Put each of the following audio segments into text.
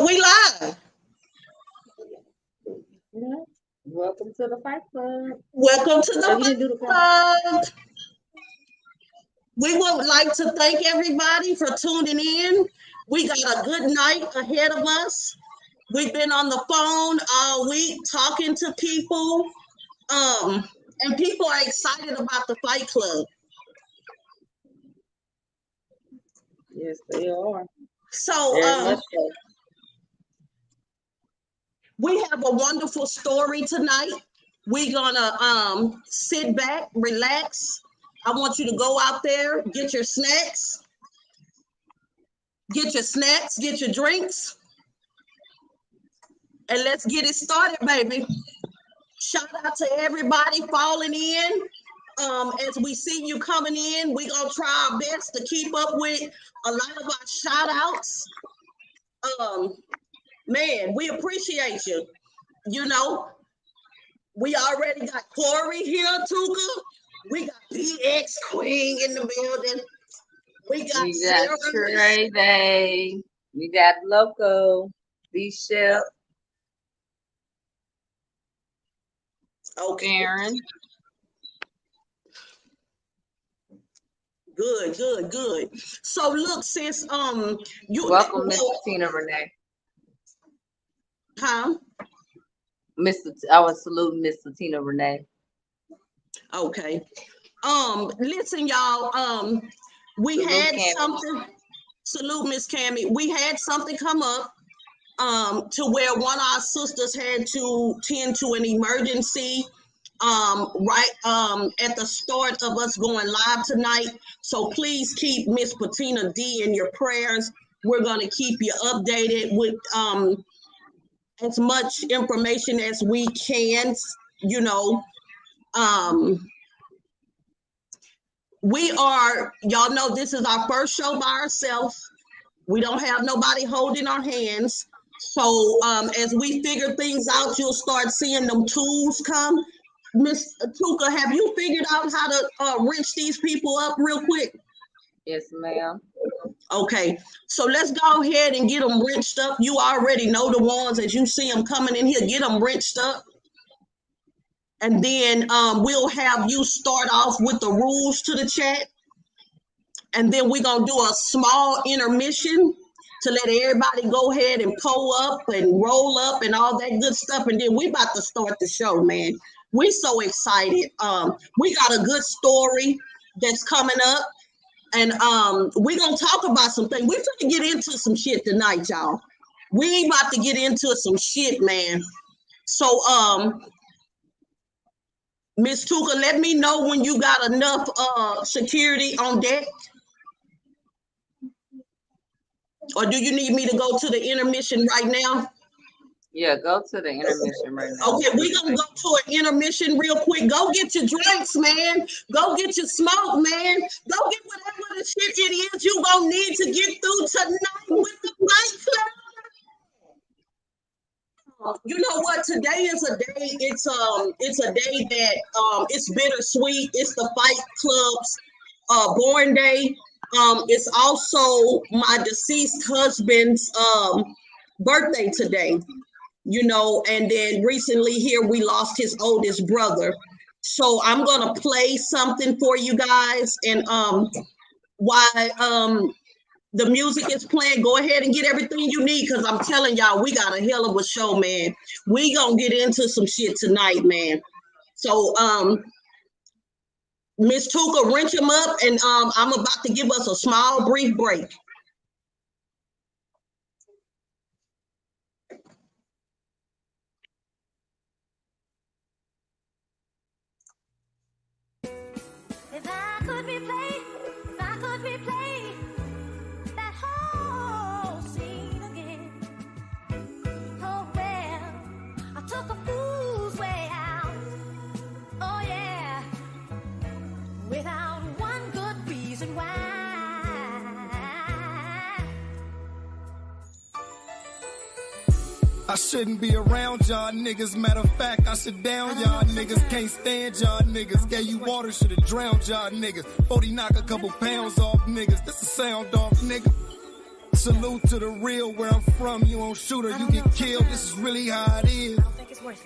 We live. Welcome to the Fight Club. Welcome to the Fight Club. We would like to thank everybody for tuning in. We got a good night ahead of us. We've been on the phone all week talking to people. And people are excited about the Fight Club. Yes, they are. So we have a wonderful story tonight. We're gonna sit back, relax. I want you to go out there, get your snacks, get your drinks, and let's get it started, baby. Shout out to everybody falling in. As we see you coming in, we're gonna try our best to keep up with a lot of our shout outs. Man, we appreciate you. You know, we already got Corey here, Tuka. We got BX Queen in the building. We got Trey Day. We got Loco, B-Shell. Okay. Aaron. Good. So look, sis, you welcome, Miss Tina Renee. Huh? I was saluting Miss Tina Renee. Okay. Listen, y'all. We had something. Salute, Miss Cammy. We had something come up. To where one of our sisters had to tend to an emergency. Right at the start of us going live tonight. So please keep Miss Patina D in your prayers. We're going to keep you updated with as much information as we can, you know. Y'all know this is our first show by ourselves. We don't have nobody holding our hands. So as we figure things out, you'll start seeing them tools come. Miss Tuka, have you figured out how to wrench these people up real quick? Yes, ma'am. Okay, so let's go ahead and get them wrenched up. You already know the ones as you see them coming in here. Get them wrenched up. And then we'll have you start off with the rules to the chat. And then we're going to do a small intermission to let everybody go ahead and pull up and roll up and all that good stuff. And then we about to start the show, man. We're so excited. We got a good story that's coming up. And we're going to talk about some things. We're going to get into some shit tonight, y'all. We about to get into some shit, man. So, Miss Tuka, let me know when you got enough security on deck. Or do you need me to go to the intermission right now? Yeah, go to the intermission right now. Okay, we're going to go to an intermission real quick. Go get your drinks, man. Go get your smoke, man. Go get whatever the shit it is you're going to need to get through tonight with the Fight Club. You know what? Today is a day. It's a day that it's bittersweet. It's the Fight Club's born day. It's also my deceased husband's birthday today. You know, and then recently here we lost his oldest brother. So I'm gonna play something for you guys, and while the music is playing, go ahead and get everything you need, because I'm telling y'all, we got a hell of a show, man. We gonna get into some shit tonight, man. So Miss Tuka, wrench him up, and I'm about to give us a small brief break. If I could replay that whole scene again. Oh well, I took a fool's way out. Oh yeah, without one good reason why. I shouldn't be around y'all niggas. Matter of fact, I should down y'all niggas. Can't stand y'all niggas. Gave you water, should've drowned y'all niggas. 40 knock a couple pounds off niggas. This a sound off nigga. Salute to the real, where I'm from, you don't shoot her, you get killed, this is really how it is.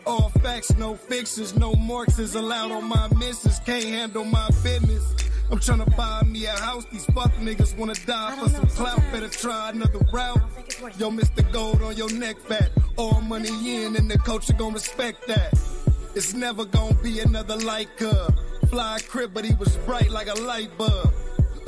All facts, no fictions, no marks is allowed on my missus, can't handle my business. I'm tryna buy me a house, these fuck niggas wanna die for some clout, better try another route. Yo, Mr. Gold on your neck fat, all money in and the culture gon' respect that. It's never gon' be another like fly crib, but he was bright like a light bulb.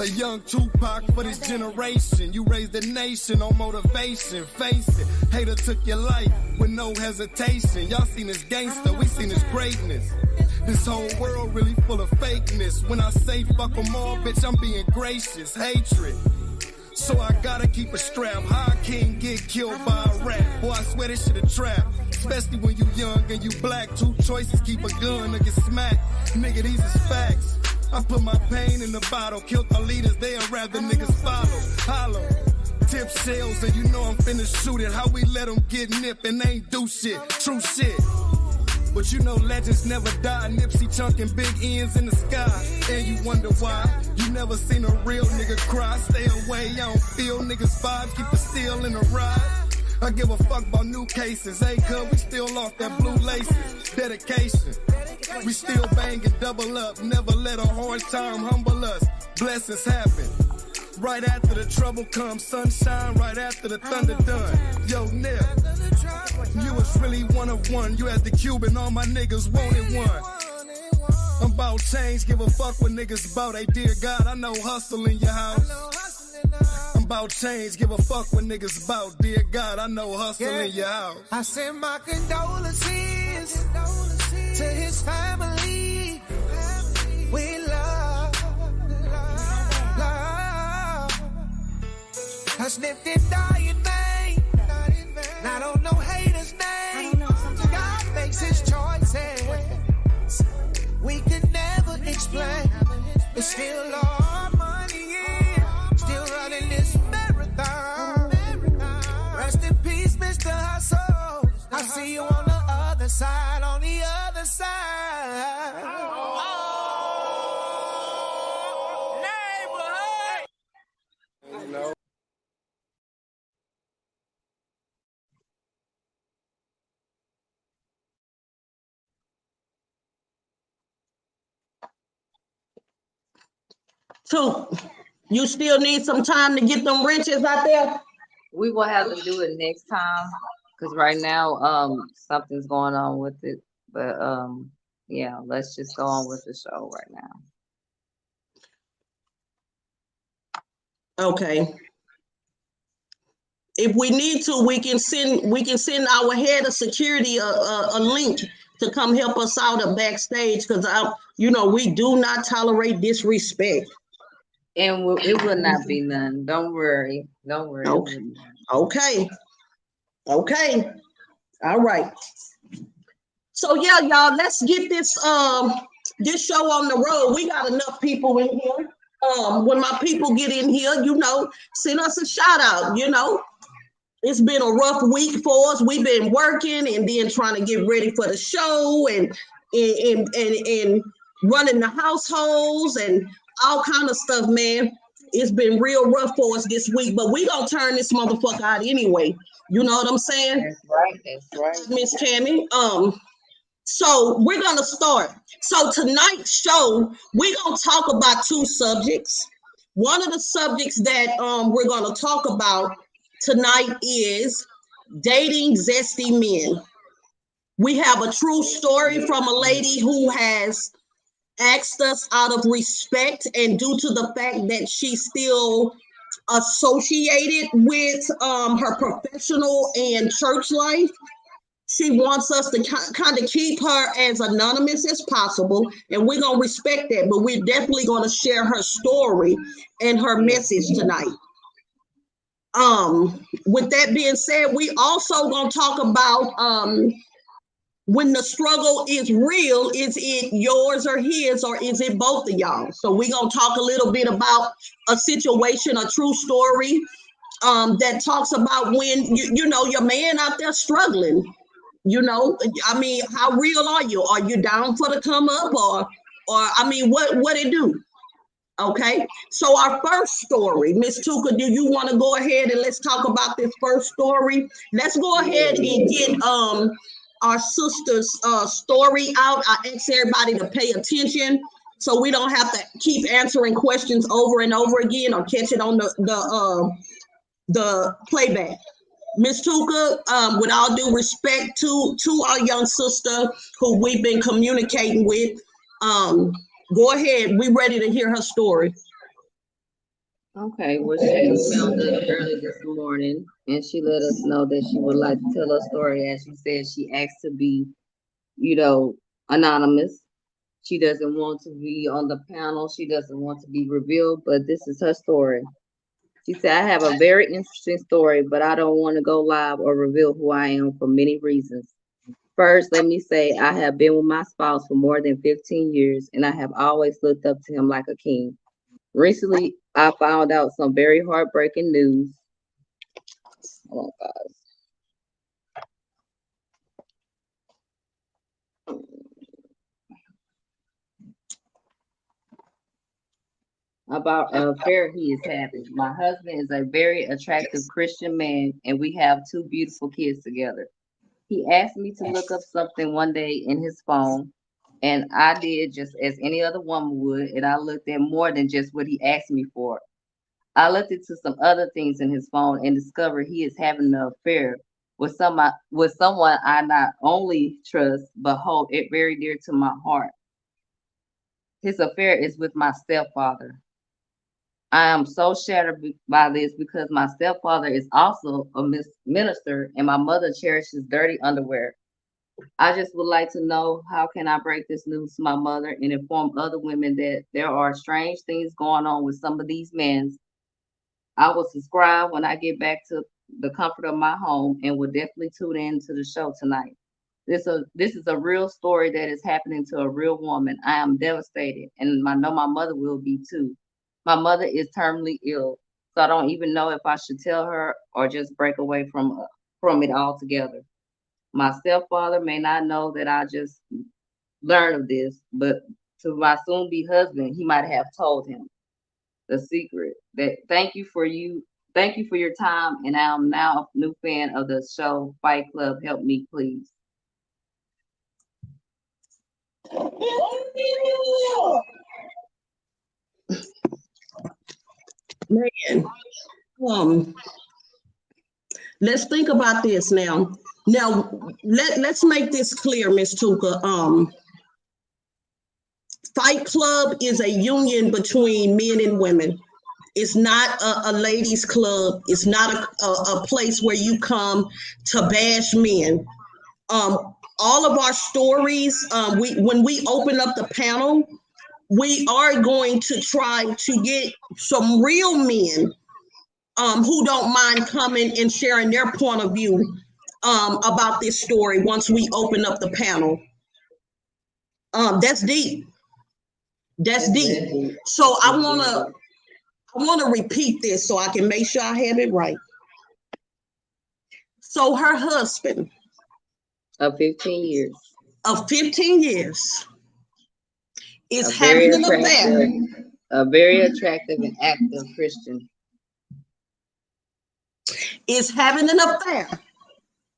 A young Tupac for this generation. You raised the nation on motivation. Face it, hater took your life with no hesitation. Y'all seen his gangster, we seen his greatness. This whole world really full of fakeness. When I say fuck them all, bitch, I'm being gracious. Hatred. So I gotta keep a strap. How I can't get killed by a rat. Boy, I swear this shit a trap. Especially when you young and you black. Two choices, keep a gun or get smacked. Nigga, these is facts. I put my pain in the bottle. Killed our leaders, they'll rather niggas follow. Hollow. Tip shells and you know I'm finna shoot it. How we let them get nipped and they ain't do shit. True shit. But you know legends never die. Nipsey chunking big ends in the sky. And you wonder why. You never seen a real nigga cry. Stay away, I don't feel niggas vibe. Keep the steel in the ride. I give a fuck about new cases. Hey, cuz we still off that blue laces. Dedication. We still banging, double up. Never let a hard time humble us. Blessings happen. Right after the trouble comes sunshine. Right after the thunder done. Yo, Nip. You was really one of one. You had the Cuban, all my niggas wanted one. I'm about change, give a fuck what niggas about. Hey, dear God, I know hustle in your house. I'm about change, give a fuck what niggas about. Dear God, I know hustle in your house. I send my condolences to his family. We love. I sniffed and die in vain. And I don't know haters' name. God makes his choices. We can never explain. It's still our money in. Still running this marathon. Rest in peace, Mr. Hustle. I see you on the other side, on the other side. Neighborhood. So you still need some time to get them wrenches out there? We will have to do it next time because right now something's going on with it. But yeah, let's just go on with the show right now. Okay. If we need to, we can send our head of security a link to come help us out at backstage because we do not tolerate disrespect. And it will not be none. Don't worry. Don't worry. Okay. All right. So yeah, y'all, let's get this show on the road. We got enough people in here. When my people get in here, send us a shout out. It's been a rough week for us. We've been working and then trying to get ready for the show and running the households and all kind of stuff, man. It's been real rough for us this week, but we gonna turn this motherfucker out anyway. You know what I'm saying? That's right. Miss Tammy. So we're gonna start. So tonight's show, we're gonna talk about two subjects. One of the subjects that we're gonna talk about tonight is dating zesty men. We have a true story from a lady who has asked us out of respect and due to the fact that she's still associated with her professional and church life. She wants us to kind of keep her as anonymous as possible, and we're going to respect that, but we're definitely going to share her story and her message tonight. With that being said, we also going to talk about when the struggle is real, is it yours or his, or is it both of y'all? So we're going to talk a little bit about a situation, a true story that talks about when, your man out there struggling. How real are you? Are you down for the come up or what it do? Okay, so our first story, Miss Tuka, do you want to go ahead and let's talk about this first story? Let's go ahead and get our sister's story out. I ask everybody to pay attention so we don't have to keep answering questions over and over again or catch it on the playback. Miss Tuka, with all due respect to our young sister who we've been communicating with, um, go ahead. We ready to hear her story. Okay, well, she found us early this morning and she let us know that she would like to tell her story. As she said, she asked to be, you know, anonymous. She doesn't want to be on the panel. She doesn't want to be revealed, but this is her story. She said, I have a very interesting story, but I don't want to go live or reveal who I am for many reasons. First, let me say I have been with my spouse for more than 15 years and I have always looked up to him like a king. Recently, I found out some very heartbreaking news. Hold on, guys. About an affair he is having. My husband is a very attractive Christian man, and we have two beautiful kids together. He asked me to look up something one day in his phone, and I did just as any other woman would, and I looked at more than just what he asked me for. I looked into some other things in his phone and discovered he is having an affair with someone I not only trust but hold it very dear to my heart. His affair is with my stepfather. I am so shattered by this because my stepfather is also a minister and my mother cherishes dirty underwear. I just would like to know how can I break this news to my mother and inform other women that there are strange things going on with some of these men. I will subscribe when I get back to the comfort of my home and will definitely tune in to the show tonight. This is a real story that is happening to a real woman. I am devastated, and I know my mother will be too. My mother is terminally ill, so I don't even know if I should tell her or just break away from it altogether. My stepfather may not know that I just learned of this, but to my soon-be husband, he might have told him the secret. That thank you for your time, and I am now a new fan of the show Fight Club. Help me, please. Man, um, let's think about this now. Now, let's make this clear, Miss Tuka. Fight Club is a union between men and women. It's not a ladies' club. It's not a place where you come to bash men. All of our stories, we when we open up the panel, we are going to try to get some real men who don't mind coming and sharing their point of view about this story once we open up the panel. That's deep. That's deep. So I wanna repeat this so I can make sure I have it right. So her husband Of 15 years. of 15 years is A very having an attractive, affair, a very attractive and active Christian. is having an affair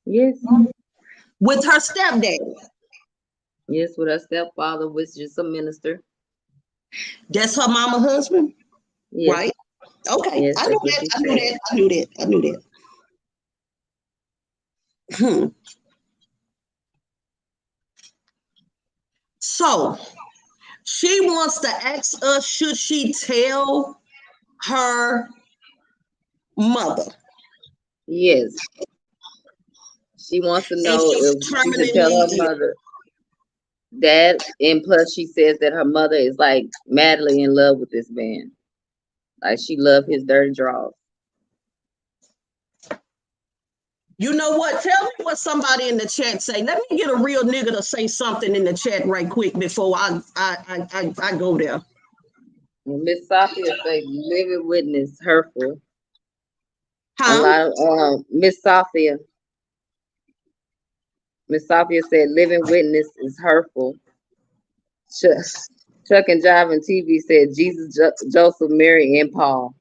Yes. with her stepdad. Yes, with her stepfather, which is a minister. That's her mama husband, Yes. right? Okay, Yes, I knew that's what that. she I knew said. that. I knew that. I knew that. Hmm. So she wants to ask us, should she tell her mother? Yes. She wants to And know she's if she should tell terminally her ill. mother that, and plus she says that her mother is like madly in love with this man. Like she loved his dirty draws. You know what? Tell me what somebody in the chat say. Let me get a real nigga to say something in the chat right quick before I go there. And Miss Sophia say living witness hurtful. A Huh? lot of Miss Sophia said living witness is hurtful. Should Chuck and Jive and TV said Jesus, Joseph, Mary, and Paul.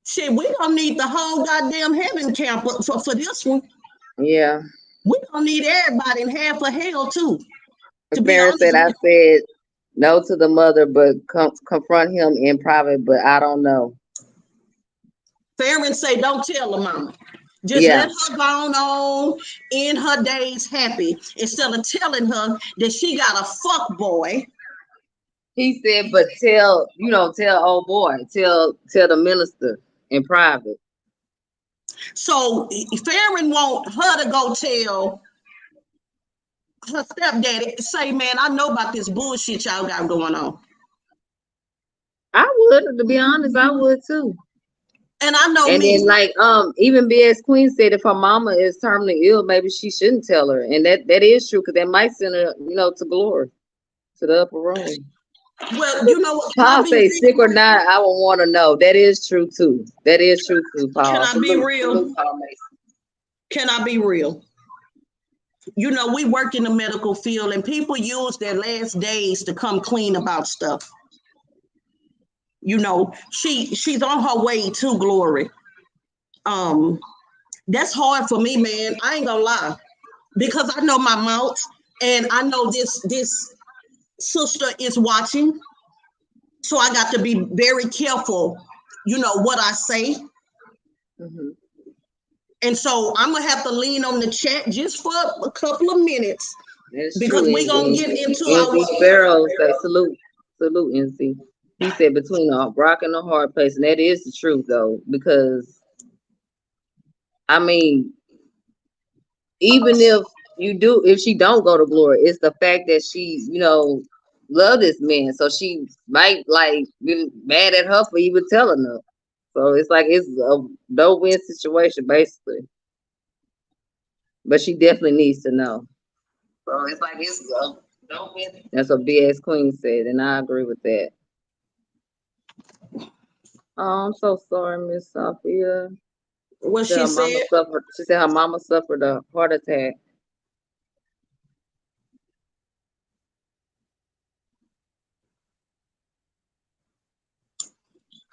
Shit, we don't need the whole goddamn heaven camp for this one. Yeah. We don't need everybody in half of hell too. To be Farron honest, said, I said no to the mother, but confront him in private, but I don't know. Farron say, don't tell her mama. Just let her go on in her days happy instead of telling her that she got a fuck boy. He said, but tell old boy, tell the minister in private. So Farron want her to go tell her stepdaddy, say, man, I know about this bullshit y'all got going on. I would, to be honest, I would too. And I know and me. then like even BS Queen said if her mama is terminally ill, maybe she shouldn't tell her. And that is true, because that might send her, to glory, to the upper room. Well, you know what? Paul say sick or not, I would want to know. That is true too. That is true too, Paul. Can I be real? Can I be real? We work in the medical field and people use their last days to come clean about stuff. She's on her way to glory. That's hard for me, man. I ain't gonna lie, because I know my mouth and I know this sister is watching, so I got to be very careful. What I say. Mm-hmm. And so I'm gonna have to lean on the chat just for a couple of minutes. That's because true. we're gonna get into NC Sparrow say salute NC. He said between a rock and a hard place, and that is the truth though, because I mean, even if she don't go to glory, it's the fact that she, love this man, so she might like be mad at her for even telling her. So it's like it's a no-win situation basically. But she definitely needs to know. So it's like it's a no-win. That's what BS Queen said, and I agree with that. Oh, I'm so sorry, Miss Sophia. What she said? She said her mama suffered a heart attack.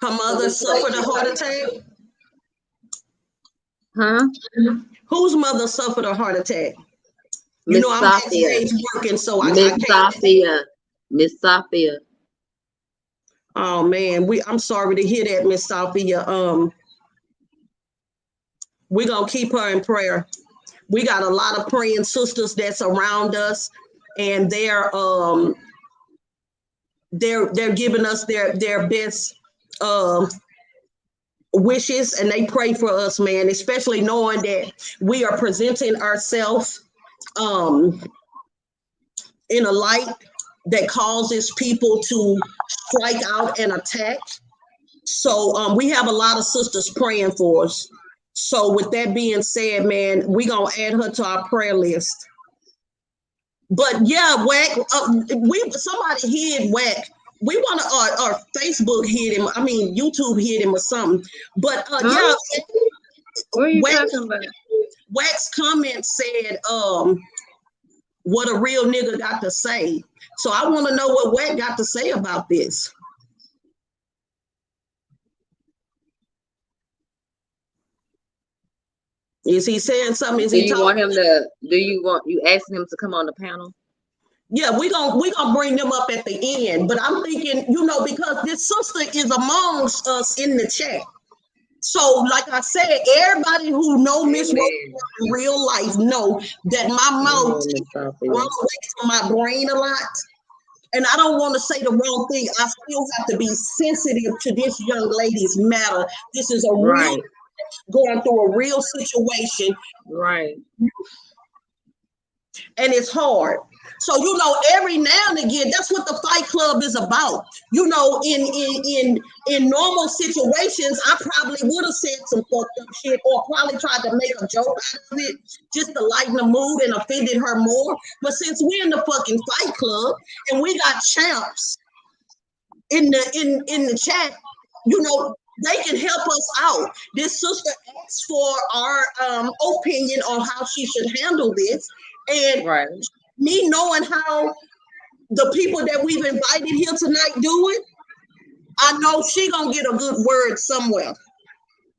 Her mother suffered a heart attack? Huh? Whose mother suffered a heart attack? Miss I'm Sophia. working, so I Miss can't. Sophia. Miss Sophia. Oh man, I'm sorry to hear that, Miss Sophia. We're gonna keep her in prayer. We got a lot of praying sisters that's around us, and they're giving us their best wishes, and they pray for us, man, especially knowing that we are presenting ourselves in a light that causes people to strike out and attack. So we have a lot of sisters praying for us. So with that being said, man, we're going to add her to our prayer list. But yeah, Whack, somebody hid Whack. We want to, our Facebook hid him. I mean, YouTube hid him or something. But yeah. What are you talking about? Whack's comment said, what a real nigga got to say. So I want to know what Whack got to say about this. Is he saying something? Do you asking him to come on the panel? Yeah, we gonna bring them up at the end. But I'm thinking, because this sister is amongst us in the chat. So, like I said, everybody who know Miss Rose in real life know that my mouth runs away from my brain a lot. And I don't want to say the wrong thing. I still have to be sensitive to this young lady's matter. This is a real going through a real situation. Right. And it's hard. So, every now and again, that's what the Fight Club is about. In normal situations, I probably would have said some fucked up shit or probably tried to make a joke out of it just to lighten the mood and offended her more. But since we're in the fucking Fight Club and we got champs in the chat, they can help us out. This sister asked for our opinion on how she should handle this. And me knowing how the people that we've invited here tonight do it, I know she gonna get a good word somewhere.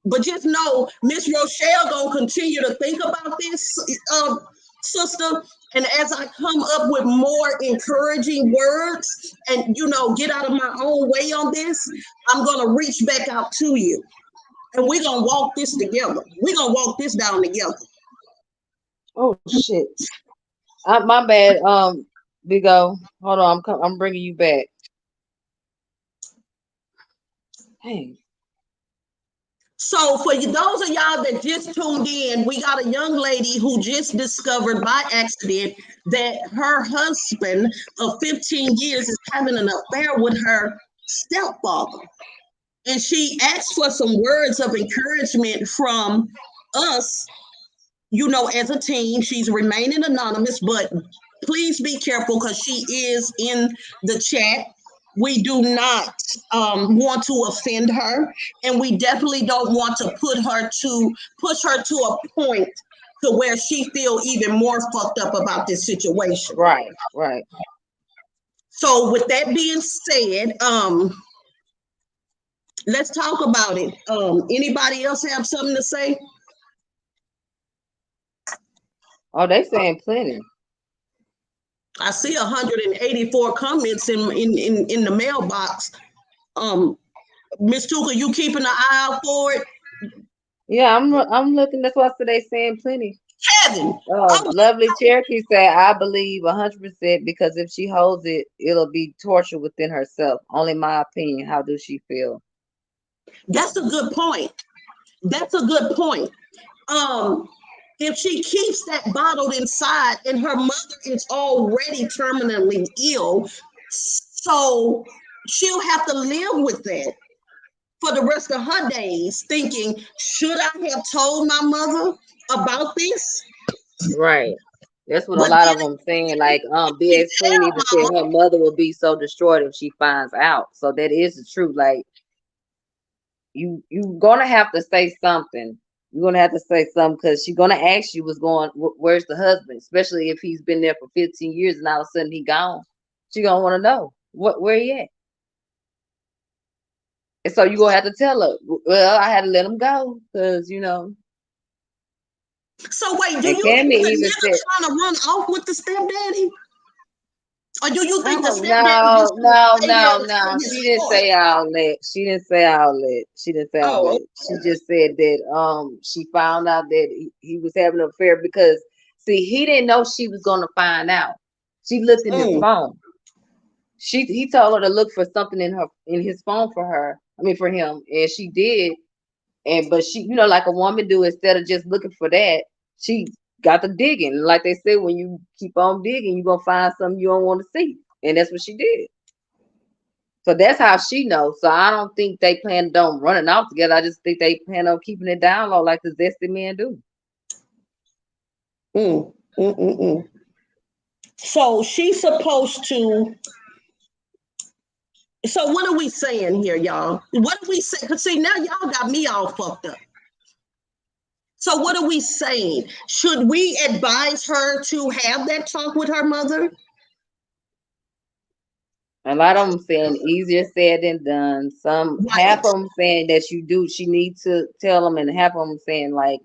But just know Miss Rochelle gonna continue to think about this, sister. And as I come up with more encouraging words and get out of my own way on this, I'm gonna reach back out to you. And we're gonna walk this together. We're gonna walk this down together. Oh shit. My bad. Big O. Hold on. I'm bringing you back. Hey. So for those of y'all that just tuned in, we got a young lady who just discovered by accident that her husband of 15 years is having an affair with her stepfather. And she asked for some words of encouragement from us, as a team. She's remaining anonymous, but please be careful because she is in the chat. We do not want to offend her, and we definitely don't want to push her to a point to where she feel even more fucked up about this situation. Right. So with that being said, let's talk about it. Anybody else have something to say? Oh, they saying plenty. I see 184 comments in the mailbox. Miss Tuka, you keeping an eye out for it? Yeah, I'm looking. That's why I said they saying plenty. Kevin. Lovely Cherokee said, I believe 100% because if she holds it, it'll be torture within herself. Only my opinion. How does she feel? That's a good point. If she keeps that bottled inside and her mother is already terminally ill, so she'll have to live with that for the rest of her days, thinking, should I have told my mother about this? Right. That's what a lot of them saying. Like, BX Queen even said her mother will be so destroyed if she finds out. So that is the truth. Like, you gonna have to say something. You're gonna have to say something because she's gonna ask you where's the husband, especially if he's been there for 15 years and all of a sudden he gone. She gonna want to know where he at. And so you gonna have to tell her, well, I had to let him go because So wait, do and you Cammy think the even nigga said, trying to run off with the stepdaddy? Or do you think the oh, stepdaddy just no. She didn't say all that. She didn't say all that. She just said that she found out that he was having an affair because see, he didn't know she was gonna find out. She looked in his phone. He told her to look for something in his phone for him, and she did. But she, like a woman do, instead of just looking for that, she got to digging. Like they say, when you keep on digging, you're gonna find something you don't want to see. And that's what she did. So that's how she knows. So I don't think they plan on running off together. I just think they plan on keeping it down low like the zesty men do. So she's supposed to. So what are we saying here, y'all? What are we saying? Because see, now y'all got me all fucked up. So what are we saying? Should we advise her to have that talk with her mother? A lot of them saying easier said than done. Half of them saying that she needs to tell them, and half of them saying like,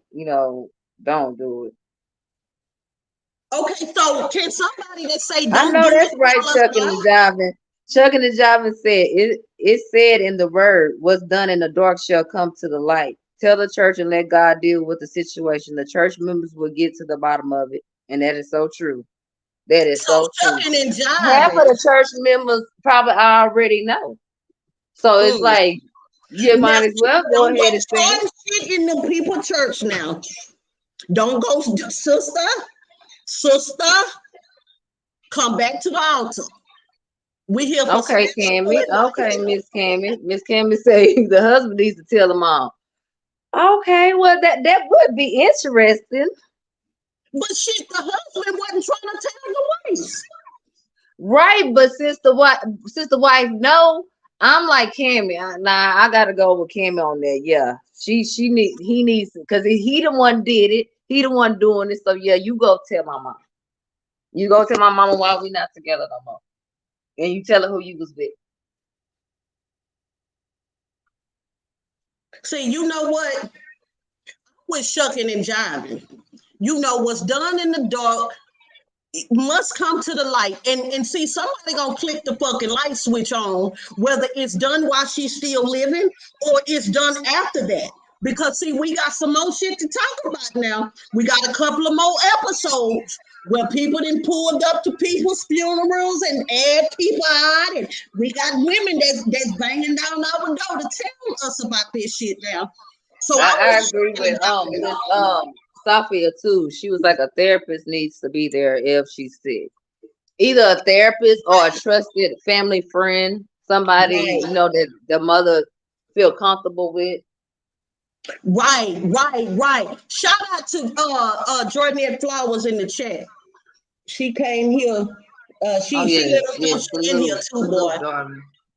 don't do it. Okay, so can somebody that say don't I know do that's it, right, Chuck and the Javin. Chuck and the Javin said it said in the word, what's done in the dark shall come to the light. Tell the church and let God deal with the situation. The church members will get to the bottom of it. And that is so true. That is so true. Half of the church members probably already know. So it's like, you might as well go ahead and say it. Shit in the people church now. Don't go, sister, come back to the altar. We here for okay, Cammy. Okay, Miss Cammy. Miss Cammy say the husband needs to tell them all. Okay, well that would be interesting. But shit, the husband wasn't trying to tell the wife. Right, but since the wife no, I'm like Cammy. I gotta go with Cammy on that. Yeah, he needs because he the one did it. He the one doing it. So yeah, you go tell my mom. You go tell my mama why we not together no more. And you tell her who you was with. See, you know what? With shucking and jiving. You know what's done in the dark must come to the light. And see, somebody gonna click the fucking light switch on, whether it's done while she's still living or it's done after that. Because see, we got some more shit to talk about now. We got a couple of more episodes where people then pulled up to people's funerals and add people out, and we got women that's banging down our door to tell us about this shit now. So I was agree with Miss Sophia too. She was like, a therapist needs to be there if she's sick. Either a therapist or a trusted family friend, somebody right. that the mother feel comfortable with. Right. Shout out to Jordanette Flowers in the chat. She came here. She let us know she in here too, boy.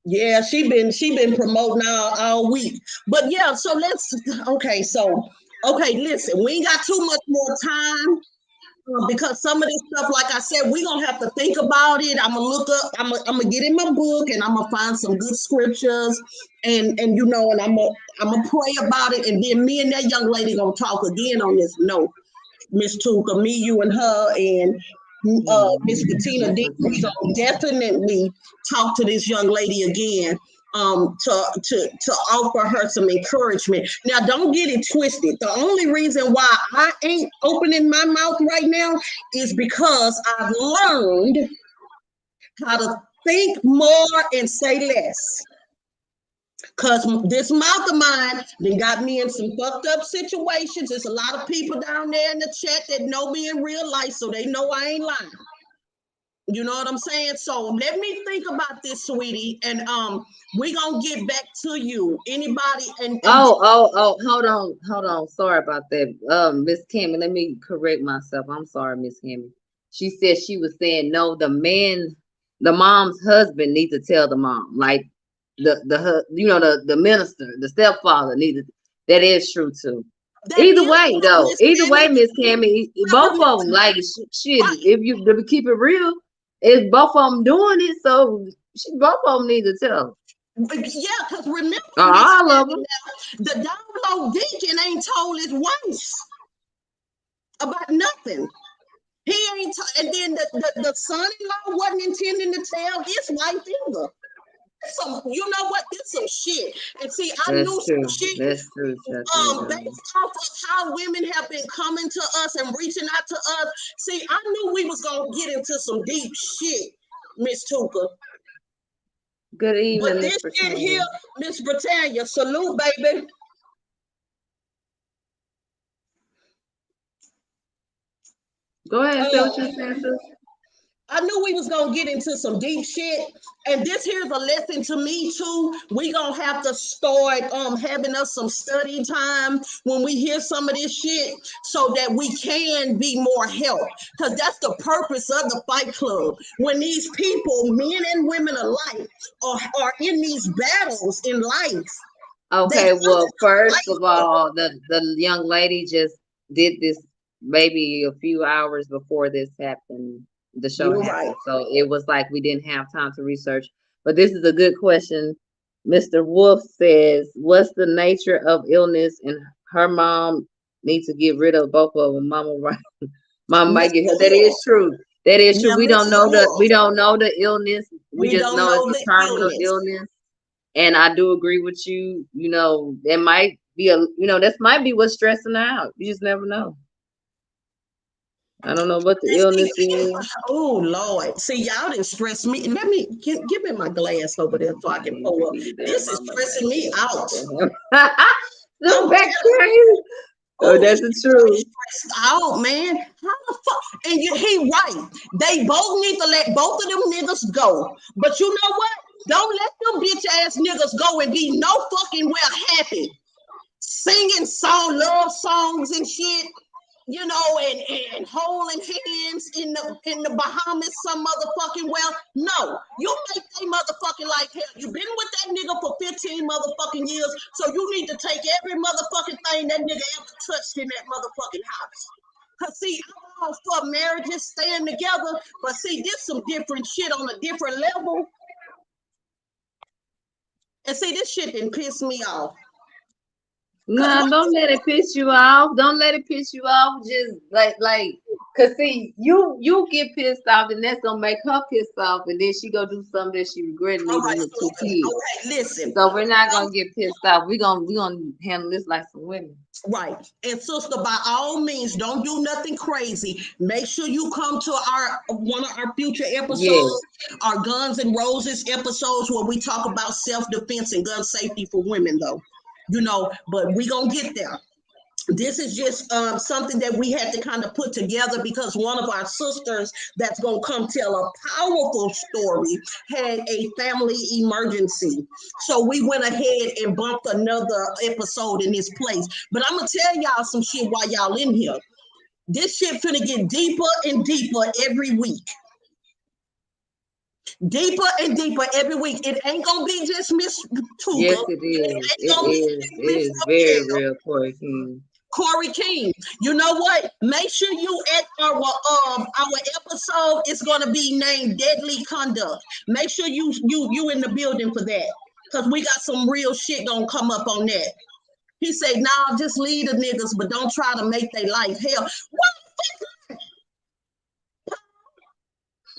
Yeah, she been promoting all week. But yeah, so listen, we ain't got too much more time. Because some of this stuff, like I said, we're gonna have to think about it. I'm gonna look up, I'm gonna get in my book and I'm gonna find some good scriptures and and I'm gonna pray about it, and then me and that young lady gonna talk again on this. No, Miss Tuka, me, you, and her, and Miss Bettina D. We gonna definitely talk to this young lady again. To offer her some encouragement. Now, don't get it twisted. The only reason why I ain't opening my mouth right now is because I've learned how to think more and say less. Because this mouth of mine then got me in some fucked up situations. There's a lot of people down there in the chat that know me in real life, so they know I ain't lying. You know what I'm saying? So let me think about this, sweetie, and we're gonna get back to you. Anybody and hold on. Sorry about that. Miss Cammy, let me correct myself. I'm sorry, Miss Cammy. She said she was saying no, the mom's husband needs to tell the mom. Like the minister, the stepfather needs to. That is true too. Either way, Miss Cammy, both of them, like shit, if you to keep it real, if both of them doing it, so both of them need to tell. Yeah, because remember, all of them. The down low deacon ain't told his wife about nothing. He ain't, and then the son-in-law wasn't intending to tell his wife either. You know what? This some shit. And see, I knew some shit. That's true. Based off of how women have been coming to us and reaching out to us. See, I knew we was gonna get into some deep shit, Miss Tuka. Good evening, but this shit here, Miss Britannia, salute, baby. Go ahead, say what you're saying, sis. I knew we was gonna get into some deep shit, and this here's a lesson to me too. We gonna have to start having us some study time when we hear some of this shit, so that we can be more help. Because that's the purpose of the Fight Club. When these people, men and women alike, are in these battles in life. Okay, well, first of all, the young lady just did this maybe a few hours before this happened. The show happened. Right. So it was like we didn't have time to research. But this is a good question. Mr. Wolf says, what's the nature of illness? And her mom needs to get rid of both of them. Mom might get her. That is true. That is true. Yeah, we don't know the illness. We just know it's a terminal illness. And I do agree with you. That might be this might be what's stressing her out. You just never know. I don't know what the illness is. Oh Lord! See, y'all didn't stress me. Let me give me my glass over there so I can pour up. This is stressing me out. No, back crazy. Oh, that's the truth. Stressed out, man. How the fuck? And he right. They both need to let both of them niggas go. But you know what? Don't let them bitch ass niggas go and be no fucking well happy, singing love songs and shit. And holding hands in the Bahamas some motherfucking well. No, you make they motherfucking like hell. You've been with that nigga for 15 motherfucking years, so you need to take every motherfucking thing that nigga ever touched in that motherfucking house. Cause see, I'm all for marriages staying together, but see, this some different shit on a different level. And see, this shit didn't piss me off. Nah, don't let it piss you off. Don't let it piss you off. Just cause see, you get pissed off, and that's gonna make her pissed off, and then she go do something that she regret All leaving right, with 2 kids. okay, listen. So we're not gonna get pissed off. We gonna handle this like some women. Right. And sister, by all means, don't do nothing crazy. Make sure you come to one of our future episodes, Yes. our Guns and Roses episodes, where we talk about self-defense and gun safety for women, though. But we gonna get there. This is just something that we had to kind of put together because one of our sisters that's going to come tell a powerful story had a family emergency. So we went ahead and bumped another episode in this place. But I'm going to tell y'all some shit while y'all in here. This shit finna get deeper and deeper every week. Deeper and deeper every week. It ain't gonna be just Miss Tuka. Yes, it is. It is very real, Corey King. Corey King. You know what? Make sure you at our episode. It's gonna be named Deadly Conduct. Make sure you in the building for that, because we got some real shit gonna come up on that. He said, "Nah, just leave the niggas, but don't try to make their life hell." What?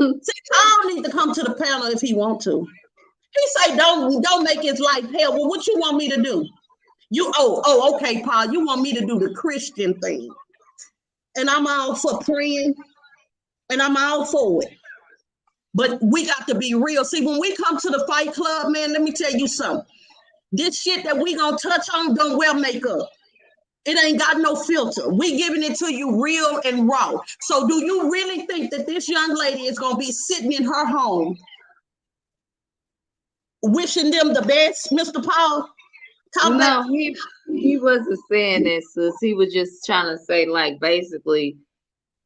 See, I don't need to come to the panel if he want to. He say, "Don't make his life hell." Well, what you want me to do? Okay, Paul. You want me to do the Christian thing, and I'm all for praying, and I'm all for it. But we got to be real. See, when we come to the Fight Club, man, let me tell you something. This shit that we gonna touch on don't wear makeup. It ain't got no filter. We giving it to you real and raw. So do you really think that this young lady is gonna be sitting in her home wishing them the best, Mr. Paul? No, he wasn't saying that, sis. He was just trying to say, like, basically,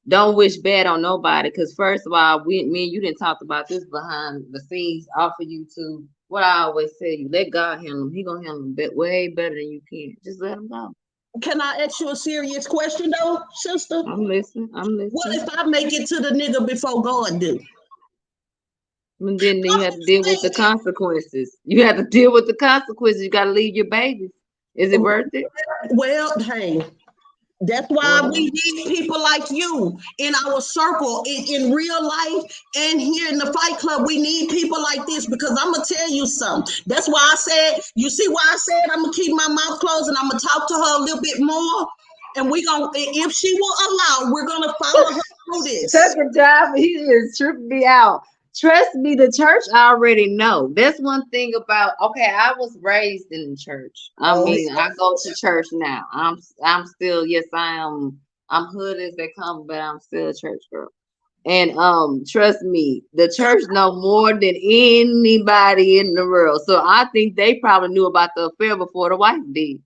don't wish bad on nobody. Because first of all, me and you didn't talk about this behind the scenes off of YouTube. What I always tell you, let God handle him. He gonna handle him way better than you can. Just let him go. Can I ask you a serious question though, sister? I'm listening. What if I make it to the nigga before God do? And then you have to deal with the consequences. You have to deal with the consequences. You got to leave your babies. Is it worth it? Well, hey, that's why we need people like you in our circle, in real life and here in the Fight Club. We need people like this, because I'm going to tell you something. That's why I said, you see why I said I'm going to keep my mouth closed and I'm going to talk to her a little bit more. And we're going to, if she will allow, we're going to follow her through this. Such a job. He is tripping me out. Trust me, the church I already know. That's one thing about, okay, I was raised in the church. I mean, I go to church now. I'm still, yes, I'm hood as they come, but I'm still a church girl. And trust me, the church know more than anybody in the world. So I think they probably knew about the affair before the wife did.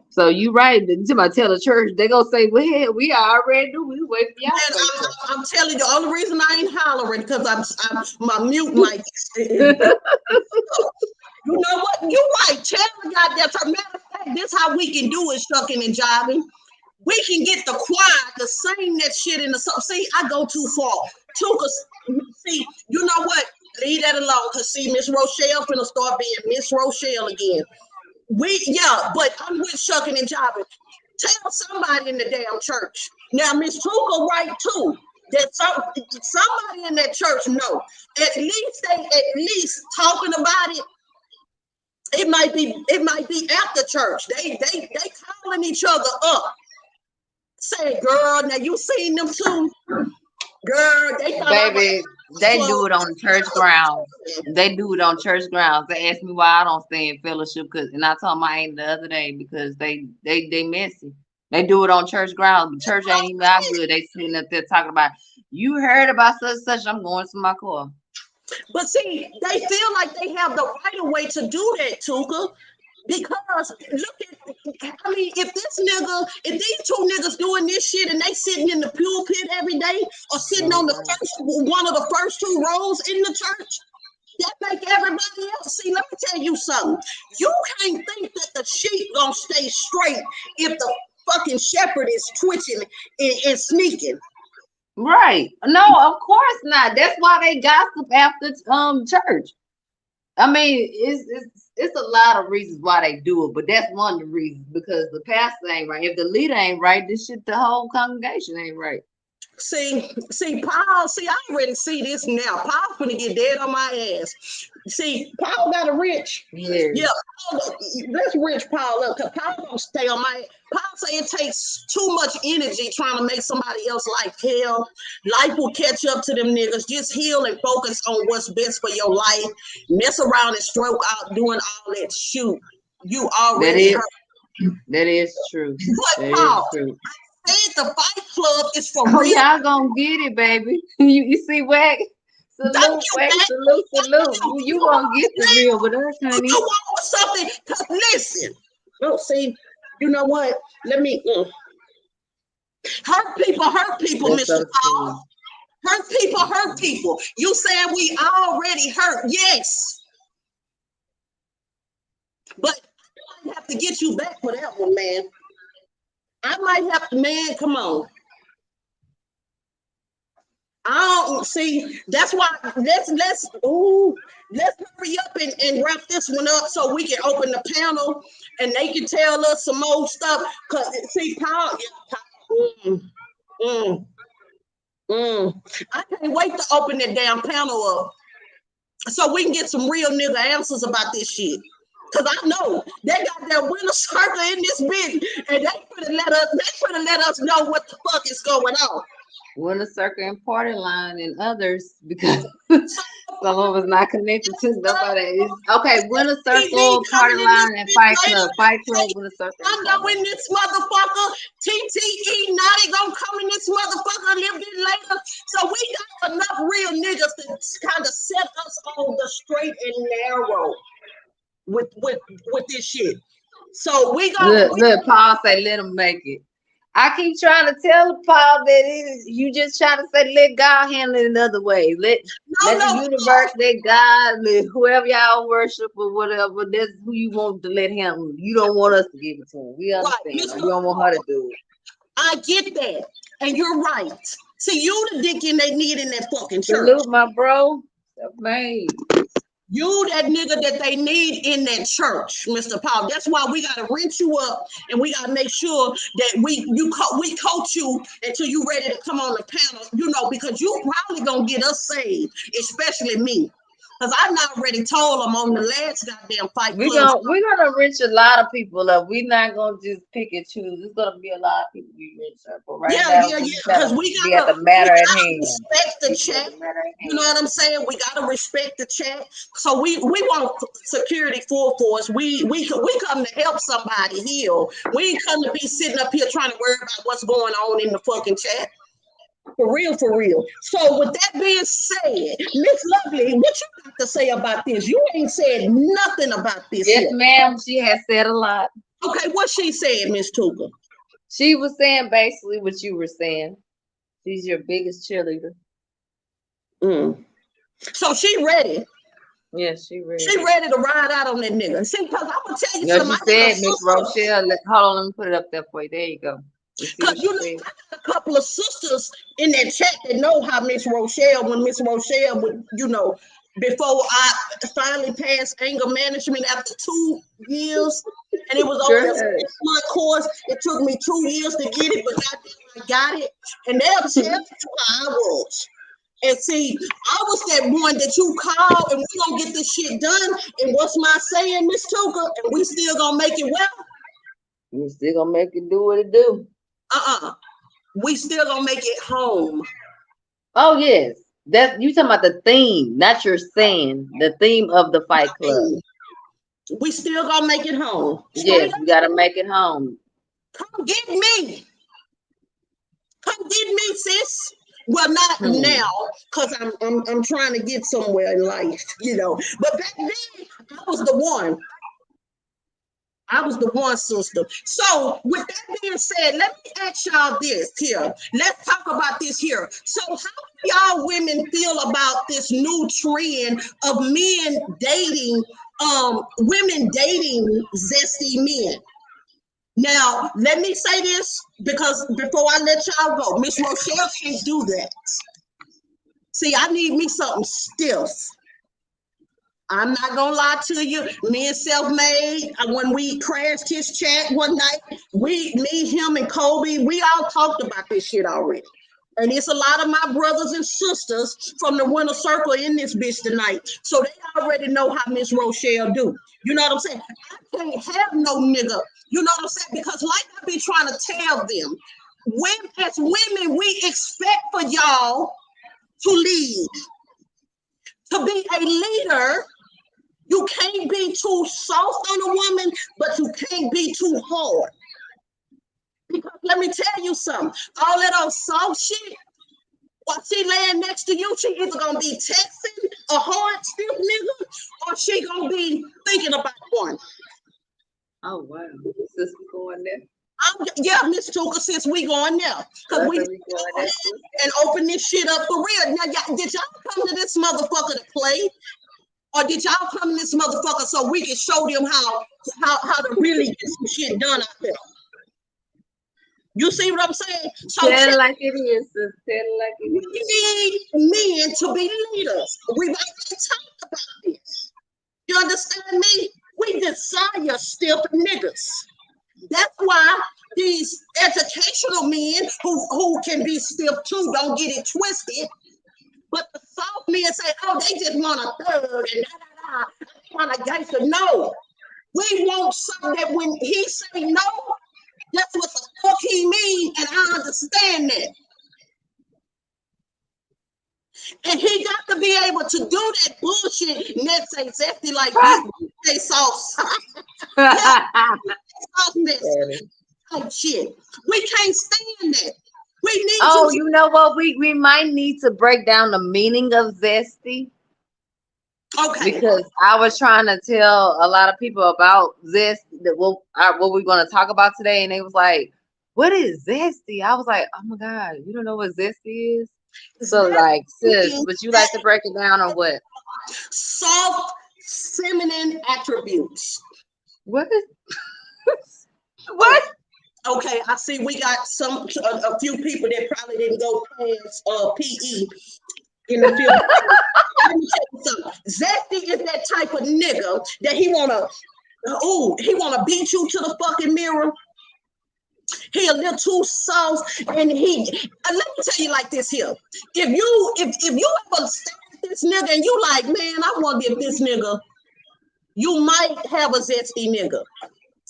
So you right. Until I tell the church, they gonna say, "Well, hell, we already do. We wait for y'all." I'm telling you, the only reason I ain't hollering because I'm my mute mic. You know what? You're right. Taylor got that. As a matter of fact, this how we can do it, shucking and jiving. We can get the choir to sing that shit in the song. See, I go too far. See, you know what? Leave that alone. Cause see, Miss Rochelle finna start being Miss Rochelle again. But I'm with shucking and jiving. Tell somebody in the damn church. Now, Miss Tuka right too. That somebody in that church know. At least talking about it. It might be after church. They calling each other up. Say, girl, now you seen them too. Girl, baby, they do it on church grounds. They do it on church grounds. They ask me why I don't stay in fellowship, and I told my aunt the other day because they messy. They do it on church grounds. The church ain't even that good. They sitting up there talking about, you heard about such and such. I'm going to my car. But see, they feel like they have the right of way to do that, Tuka. Because look at, if these two niggas doing this shit and they sitting in the pulpit every day or sitting on one of the first two rows in the church, that make everybody else see. Let me tell you something. You can't think that the sheep gonna stay straight if fucking shepherd is twitching and sneaking. Right. No, of course not. That's why they gossip after church. I mean, it's a lot of reasons why they do it, but that's one of the reasons, because the pastor ain't right. If the leader ain't right, this shit, the whole congregation ain't right. See, Paul, I already see this now. Paul's gonna get dead on my ass. See, Paul got a rich. Yeah, let's rich Paul up, because Paul gonna stay on my. Paul say it takes too much energy trying to make somebody else life hell. Life will catch up to them niggas. Just heal and focus on what's best for your life. Mess around and stroke out doing all that shoot. You already hurt. That is true. But Paul, said the Fight Club is for real. Y'all gonna get it, baby. you see, Wack? Salute, Wack, salute. You gonna get the real with us, honey. You want something? Cause listen. No, see, you know what? Let me hurt people, That's Mr. Paul. Hurt people. You saying we already hurt? Yes. But I might have to get you back for that one, man. I might have to, man, come on. I don't see. That's why let's hurry up and wrap this one up so we can open the panel and they can tell us some more stuff. Cause see, Paul, I can't wait to open that damn panel up so we can get some real nigga answers about this shit. Cause I know they got their winner circle in this bitch, and they finna let us know what the fuck is going on. Winner circle and party line and others, because some of us not connected to nobody. Okay, winner circle, party line, and fight club, winner circle. I'm going in this motherfucker. TTE Naughty gonna come in this motherfucker a little bit later. So we got enough real niggas to kind of set us on the straight and narrow with this shit. So we gonna look, Paul say let them make it. I keep trying to tell Paul that you just trying to say let God handle it another way. Let the universe, let God, let whoever y'all worship or whatever, that's who you want to let him. You don't want us to give it to him. We understand. Right. You don't want her to do it. I get that. And you're right. See, you the dick they need in that fucking church. Salute, my bro. Self-made. You that nigga that they need in that church, Mr. Paul. That's why we gotta rinse you up, and we gotta make sure that we coach you until you ready to come on the panel. You know, because you probably gonna get us saved, especially me. Because I not already told them on the last goddamn fight. We're gonna reach a lot of people up. We're not gonna just pick and choose. There's gonna be a lot of people we reach up. But right now, because we gotta at the matter at hand. Respect the chat. You know what I'm saying? We gotta respect the chat. So we want security full force. We come to help somebody heal. We ain't come to be sitting up here trying to worry about what's going on in the fucking chat. For real. So with that being said, Miss Lovely, what you got to say about this? You ain't said nothing about this. Yes, ma'am. She has said a lot. Okay, what she said, Miss Tuka? She was saying basically what you were saying. She's your biggest cheerleader. So she ready. Yes, she ready. She ready to ride out on that nigga. See, because I'm gonna tell you something. She said, Miss Rochelle. Hold on, let me put it up there for you. There you go. Because you know, I got a couple of sisters in that chat that know how Miss Rochelle, when Miss Rochelle would, you know, before I finally passed anger management after 2 years, and it was only a 6-month course. It took me 2 years to get it, but I got it. And they'll tell you how I was. And see, I was that one that you call, and we gonna get this shit done. And what's my saying, Miss Tuka? And we still gonna make it well. We still gonna make it do what it do. We still gonna make it home. Oh yes, that you talking about the theme, not your saying. The theme of the Fight Club. We still gonna make it home. Yes, we gotta make it home. Come get me. Come get me, sis. Well, not now, because I'm trying to get somewhere in life, you know. But back then, I was the one. Sister. So with that being said, let me ask y'all this here. Let's talk about this here. So how do y'all women feel about this new trend of men dating, women dating zesty men? Now, let me say this because before I let y'all go, Miss Rochelle can't do that. See, I need me something stiff. I'm not gonna lie to you. Me and Self-Made, when we crashed his chat one night, me, him, and Kobe, we all talked about this shit already. And it's a lot of my brothers and sisters from the Winter Circle in this bitch tonight. So they already know how Miss Rochelle do. You know what I'm saying? I can't have no nigga. You know what I'm saying? Because like I be trying to tell them, as women, we expect for y'all to lead. To be a leader, you can't be too soft on a woman, but you can't be too hard. Because let me tell you something, all that old soft shit, while she laying next to you, she either gonna be texting a hard, stiff nigga, or she gonna be thinking about one. Oh wow, sister going there. Yeah, Miss Tuka, since we going there, because we go ahead and open this shit up for real. Now, did y'all come to this motherfucker to play, or did y'all come to this motherfucker so we can show them how to really get some shit done out there? You see what I'm saying? So tell it like it is, sis. Tell it like it is. We need men to be leaders. We might not talk about this. You understand me? We desire stiff niggas. That's why these educational men who can be stiff too, don't get it twisted. But the soft men say, oh, they just want a third and da-da-da. They want a gangster. No. We want something that when he say no, that's what the fuck he mean, and I understand that. And he got to be able to do that bullshit. Net say zesty like this, say sauce. Softness. Oh shit. We can't stand that. We need to. You know what? We might need to break down the meaning of zesty. Okay. Because I was trying to tell a lot of people about this, what we're going to talk about today, and they was like, "What is zesty?" I was like, "Oh my god, you don't know what zesty is?" So like, sis, would you like to break it down on what? Soft, feminine attributes. What? What? Okay, I see we got a few people that probably didn't go past PE in the field. Let me tell you something. Zesty is that type of nigga that he wanna beat you to the fucking mirror. He a little too soft, and let me tell you like this here. If you ever stare at this nigga and you like, man, I want to get this nigga, you might have a zesty nigga.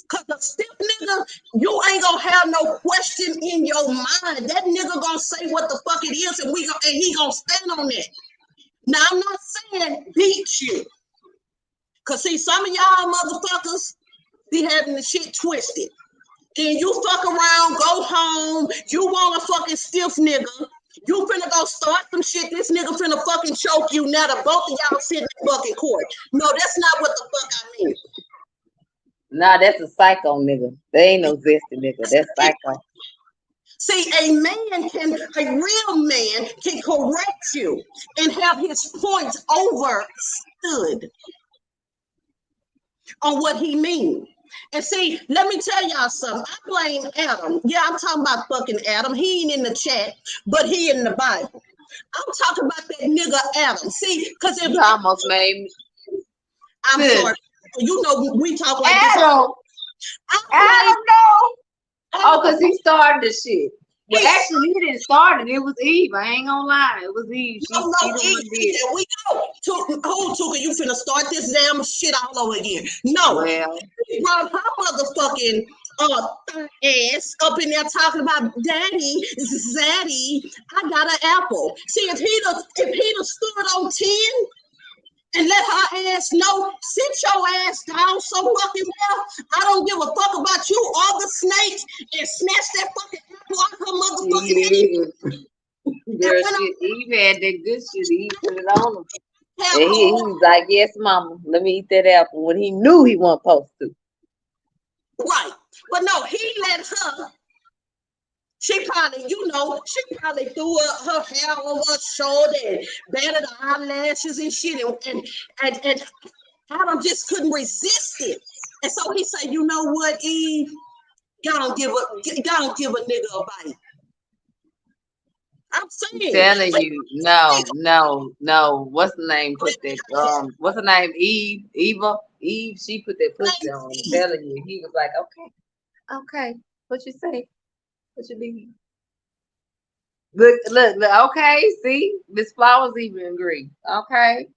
Cause a stiff nigga, you ain't gonna have no question in your mind. That nigga gonna say what the fuck it is, and he gonna stand on it. Now I'm not saying beat you, cause see some of y'all motherfuckers be having the shit twisted. Then you fuck around, go home. You want a fucking stiff nigga. You finna go start some shit. This nigga finna fucking choke you. Now the both of y'all sit in the fucking court. No, that's not what the fuck I mean. Nah, that's a psycho nigga. There ain't no zesty nigga. That's psycho. See, a real man can correct you and have his points overstood on what he means. And see, let me tell y'all something. I blame Adam. Yeah, I'm talking about fucking Adam. He ain't in the chat, but he in the Bible. I'm talking about that nigga Adam. See, because if you almost made me. I'm sorry. You know we talk like Adam. This. Adam, no. Oh, because he started the shit. Well, actually, he didn't start it. It was Eve. I ain't gonna lie. It was Eve. She Eve. There we go. Tuka, you finna start this damn shit all over again. No. Well, she brought her motherfucking ass up in there talking about daddy, zaddy, I got an apple. See, if he'd have stood on 10 and let her ass know, sit your ass down so fucking well. I don't give a fuck about you or the snakes, and snatch that fucking apple out her motherfucking head. Girl, shit, Eve had that good shit. He put it on him. And he was like, yes, mama, let me eat that apple, when he knew he wasn't supposed to. Right. But no, he let her. She probably threw her hair over her shoulder and batted her eyelashes and shit. And Adam just couldn't resist it. And so he said, you know what, Eve? Y'all don't give a nigga a bite. I'm saying. Telling you, no. What's the name? Put that. What's her name? Eve. She put that pussy on. I'm telling you, he was like, okay. What you say? What you need? Look. Okay, see, Miss Flowers even agree. Okay.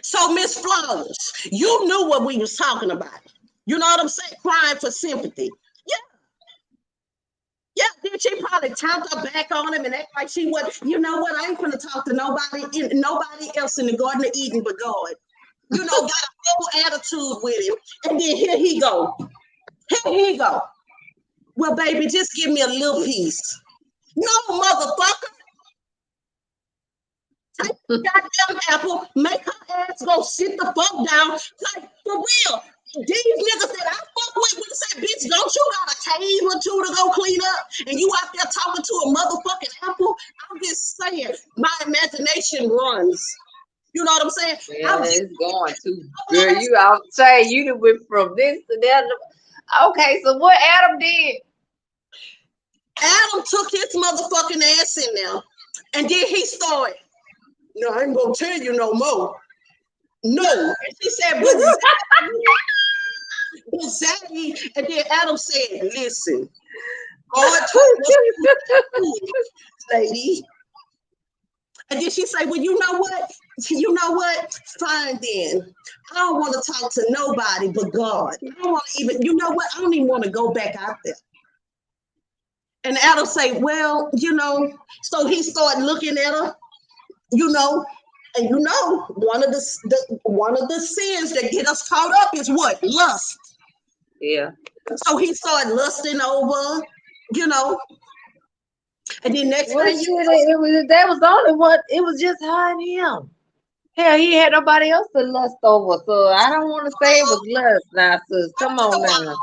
So Miss Flowers, you knew what we was talking about. You know what I'm saying? Crying for sympathy. Yeah, then she probably turned her back on him and act like she was, you know what, I ain't gonna talk to nobody else in the Garden of Eden but God. You know, got a whole attitude with him. And then here he go. Well, baby, just give me a little piece. No, motherfucker. Take the goddamn apple, make her ass go sit the fuck down. Like, for real. These niggas that I fuck with would say, bitch, don't you got a cave or two to go clean up? And you out there talking to a motherfucking apple? I'm just saying, my imagination runs. You know what I'm saying? Yeah, it's going to. Girl, I'll say you done went from this to that. Okay, so what Adam did? Adam took his motherfucking ass in there, and then he started, no, I ain't gonna tell you no more. No. And she said, but Zaddy, and then Adam said, listen, God told us, lady. And then she said, well, you know what? Fine then. I don't want to talk to nobody but God. I don't want to even, you know what? I don't even want to go back out there. And Adam say, well, so he started looking at her, and one of the sins that get us caught up is what? Lust. Yeah. So he started lusting over, and then next thing that was the only one. It was just her and him. Hell, he had nobody else to lust over. So I don't want to say it was lust now, sis. Come on now.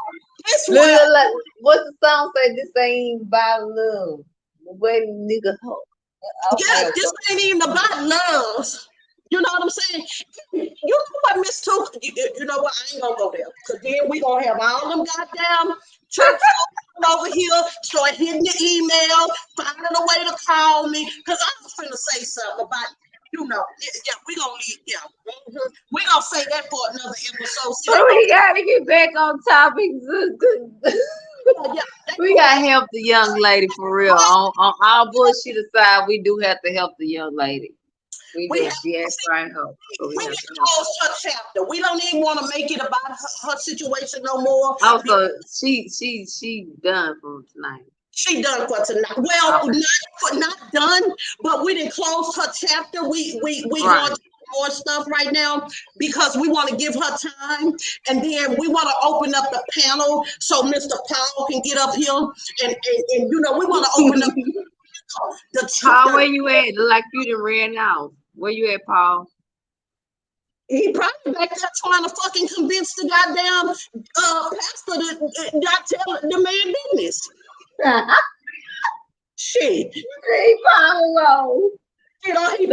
What's the song say? This ain't about love. The way nigga hope. Yeah, this ain't even about love. You know what I'm saying? You know what, Miss Tooth? You know what? I ain't gonna go there. Because then we gonna have all them goddamn church over here, start hitting the email, finding a way to call me. Because I was finna say something about, we gonna leave, we gonna say that for another episode. So we gotta get back on topic. We gotta help the young lady for real. On our bullshit aside, we do have to help the young lady. We do. Yes, right. We need to close her chapter. We don't even want to make it about her situation no more. Also, she done for tonight. She done for tonight. Well, not done, but we didn't close her chapter. We want to do more stuff right now because we want to give her time, and then we want to open up the panel so Mr. Paul can get up here, and we want to open up the Paul, where you at? Like you done ran out. Where you at, Paul? He probably back there trying to fucking convince the goddamn pastor to not tell the man business. Shit. Hey, Paolo. No, he ain't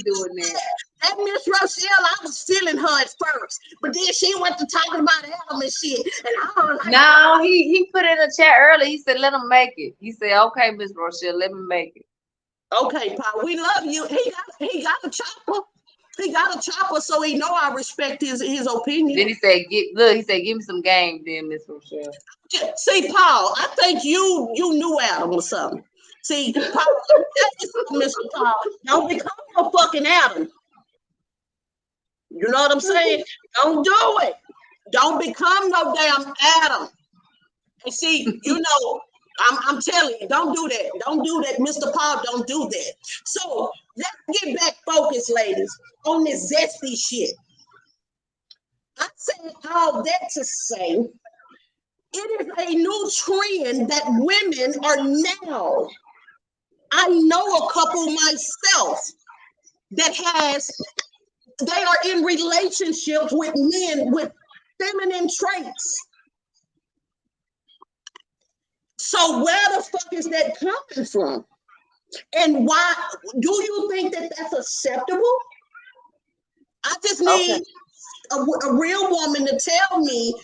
doing that. That Miss Rochelle, I was feeling her at first, but then she went to talking about Adam and shit, and I was like, no, he put in a chat early. He said, "Let him make it." He said, "Okay, Miss Rochelle, let me make it." Okay, Paul, we love you. He got a chopper. He got a chopper, so he know I respect his opinion. Then he said, give me some game, then, Miss Rochelle. See, Paul, I think you knew Adam or something. See, Paul, Mr. Paul, don't become no fucking Adam. You know what I'm saying? Don't do it. Don't become no damn Adam. And see, I'm telling you, don't do that. Don't do that, Mr. Paul. Don't do that. So let's get back focused, ladies, on this zesty shit. I said all that to say it is a new trend that women are now. I know a couple myself that they are in relationships with men with feminine traits. So where the fuck is that coming from? And why do you think that that's acceptable? I just need a real woman to tell me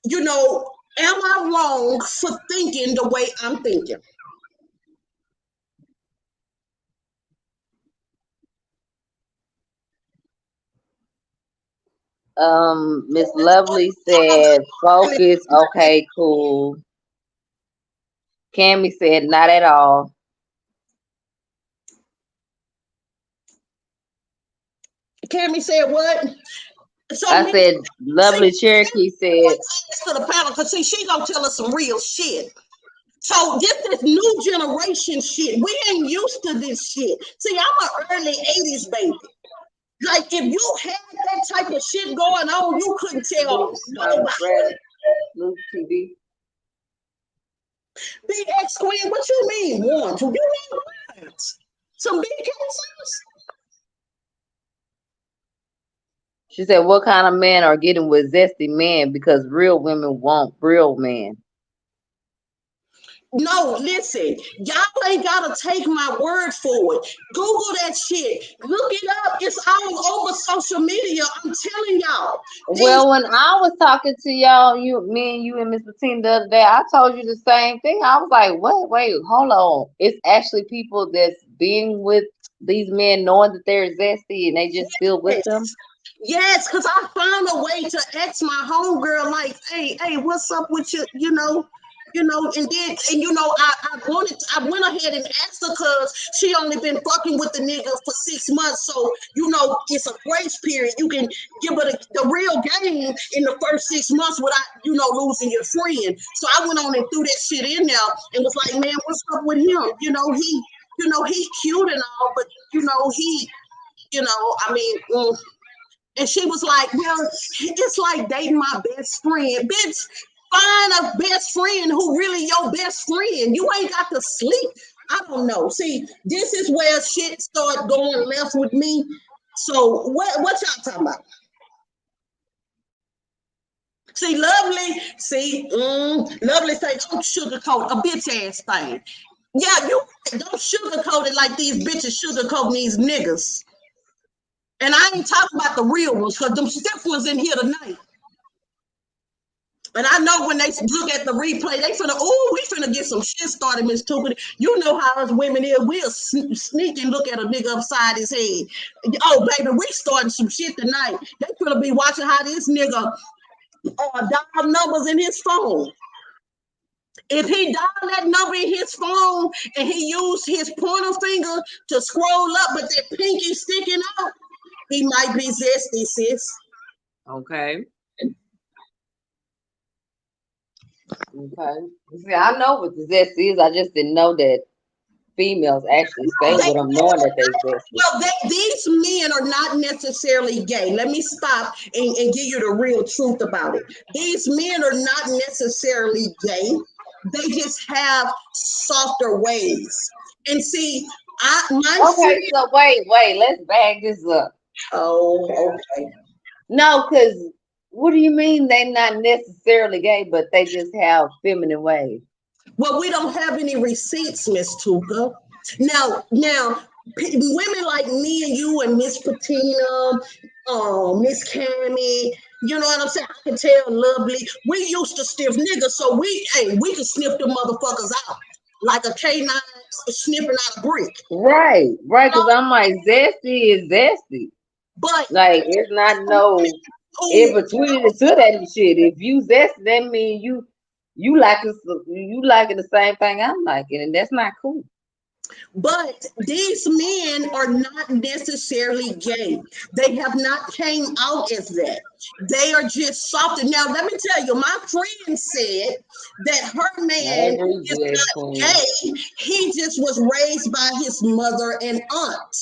you know, am I wrong for thinking the way I'm thinking? Miss Lovely said focus. Okay, cool. Cammy said not at all. Cammy said what? So I said Lovely Cherokee said to the panel, because see, she gonna tell us some real shit. So this new generation shit. We ain't used to this shit. See, I'm an early 80s baby. Like, if you had that type of shit going on, you couldn't tell nobody. Luke TV. Big X Queen, what you mean want to? You mean what? Some big cases? She said, what kind of men are getting with zesty men? Because real women want real men. No, listen, y'all ain't gotta take my word for it. Google that shit. Look it up. It's all over social media. I'm telling y'all. Well, when I was talking to y'all, me and you and Miss Bettina the other day, I told you the same thing. I was like, what? Wait, hold on. It's actually people that's being with these men knowing that they're zesty and they just still with them. Yes, because I found a way to ask my homegirl, like, hey, what's up with you know, and then, and I went ahead and asked her because she only been fucking with the nigga for 6 months. So, it's a grace period. You can give her the real game in the first 6 months without, losing your friend. So I went on and threw that shit in there and was like, man, what's up with him? He's cute and all, but, and she was like, well, it's like dating my best friend. Bitch, find a best friend who really your best friend. You ain't got to sleep. I don't know. See, this is where shit started going left with me. So what y'all talking about? See, Lovely say, don't sugarcoat a bitch ass thing. Yeah, you don't sugarcoat it like these bitches sugarcoating these niggas. And I ain't talking about the real ones, because them stiff ones in here tonight. And I know when they look at the replay, they we finna get some shit started, Miss Stupid. You know how us women is. We'll sneak and look at a nigga upside his head. Oh, baby, we starting some shit tonight. They finna be watching how this nigga dial numbers in his phone. If he dialed that number in his phone and he used his pointer finger to scroll up, but that pinky sticking out, he might be zesty, sis. Okay. Okay. See, I know what the zest is. I just didn't know that females actually stay with them knowing that they zesty. Well, these men are not necessarily gay. Let me stop and give you the real truth about it. These men are not necessarily gay. They just have softer ways. And see, so wait, let's bag this up. Oh, okay. No, because what do you mean they not necessarily gay, but they just have feminine ways? Well, we don't have any receipts, Miss Tuka. Now, women like me and you and Miss Patina, Miss Cammy, you know what I'm saying? I can tell Lovely. We used to stiff niggas, so we can sniff them motherfuckers out like a K9 sniffing out a brick. Right, because I'm like, zesty is zesty. But like, it's not no in between the two that shit. If you zesty, that means you liking the same thing I'm liking, and that's not cool. But these men are not necessarily gay. They have not came out as that. They are just soft. Now, let me tell you, my friend said that her man is not gay. He just was raised by his mother and aunt.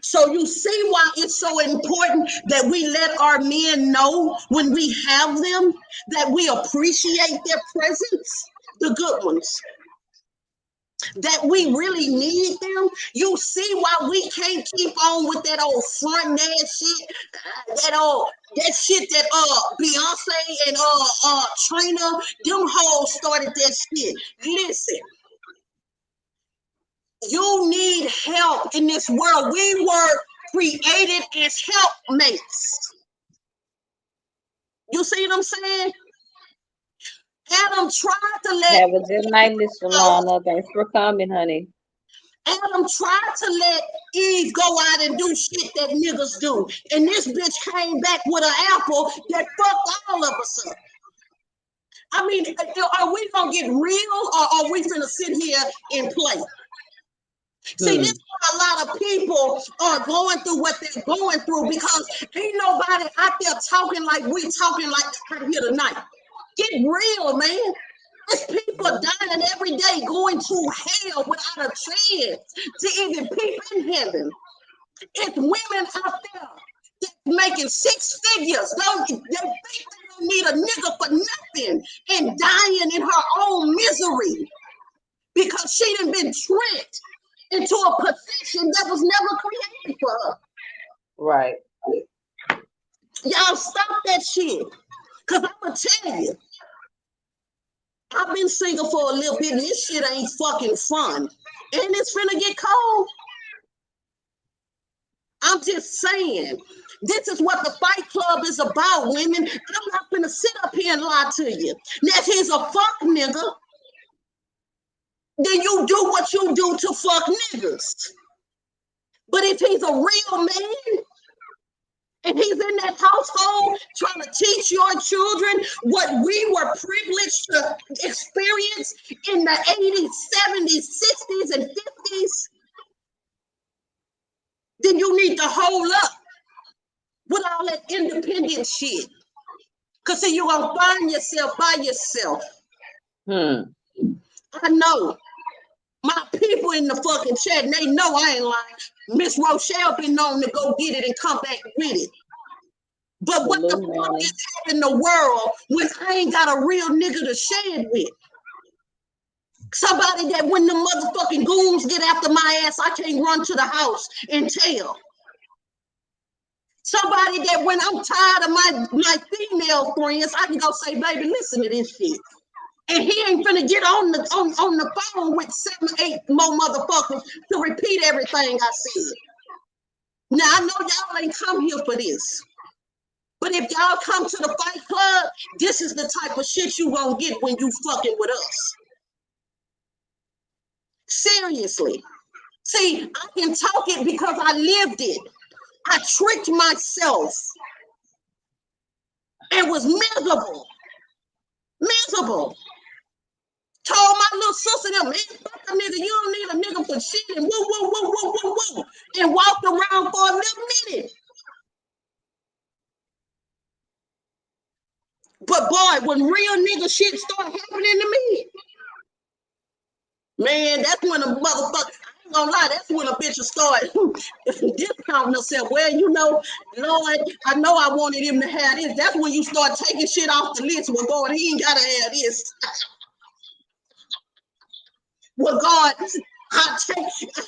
So you see why it's so important that we let our men know when we have them, that we appreciate their presence, the good ones, that we really need them. You see why we can't keep on with that old front ass shit, that shit that Beyonce and Trina, them hoes started that shit. Listen, you need help in this world. We were created as helpmates. You see what I'm saying? Adam tried to let Have a good night, Miss Shalana. Thanks for coming, honey. Adam tried to let Eve go out and do shit that niggas do. And this bitch came back with an apple that fucked all of us up. I mean, are we gonna get real or are we gonna sit here and play? See, this is what a lot of people are going through what they're going through because ain't nobody out there talking like we talking like out here tonight. Get real, man. There's people dying every day going to hell without a chance to even peep in heaven. It's women out there that's making six figures. They think they don't need a nigga for nothing and dying in her own misery because she done been tricked into a position that was never created for her. Right. Y'all stop that shit. Cause I'm gonna tell you, I've been single for a little bit and this shit ain't fucking fun. And it's finna get cold. I'm just saying, this is what the Fight Club is about, women. I'm not gonna sit up here and lie to you. Now, if he's a fuck nigga, then you do what you do to fuck niggas. But if he's a real man, and he's in that household trying to teach your children what we were privileged to experience in the 80s, 70s, 60s, and 50s, then you need to hold up with all that independent shit. Because see, you're going to find yourself by yourself. I know. My people in the fucking chat, they know I ain't lying. Miss Rochelle been known to go get it and come back with it. But what the fuck is happening in the world when I ain't got a real nigga to share it with? Somebody that when the motherfucking goons get after my ass, I can't run to the house and tell. Somebody that when I'm tired of my female friends, I can go say, baby, listen to this shit. And he ain't finna get on the phone with 7, 8 more motherfuckers to repeat everything I said. Now, I know y'all ain't come here for this. But if y'all come to the Fight Club, this is the type of shit you gonna get when you fucking with us. Seriously. See, I can talk it because I lived it. I tricked myself and was miserable. Miserable. Told my little sister them, man, fuck a nigga, you don't need a nigga for shit, and woo, and walked around for a little minute. But boy, when real nigga shit start happening to me, man, that's when a motherfucker, I ain't gonna lie, that's when a bitch will start discounting herself. Well, you know, Lord, I know I wanted him to have this. That's when you start taking shit off the list. Well, God, he ain't gotta have this. Well, God, I take,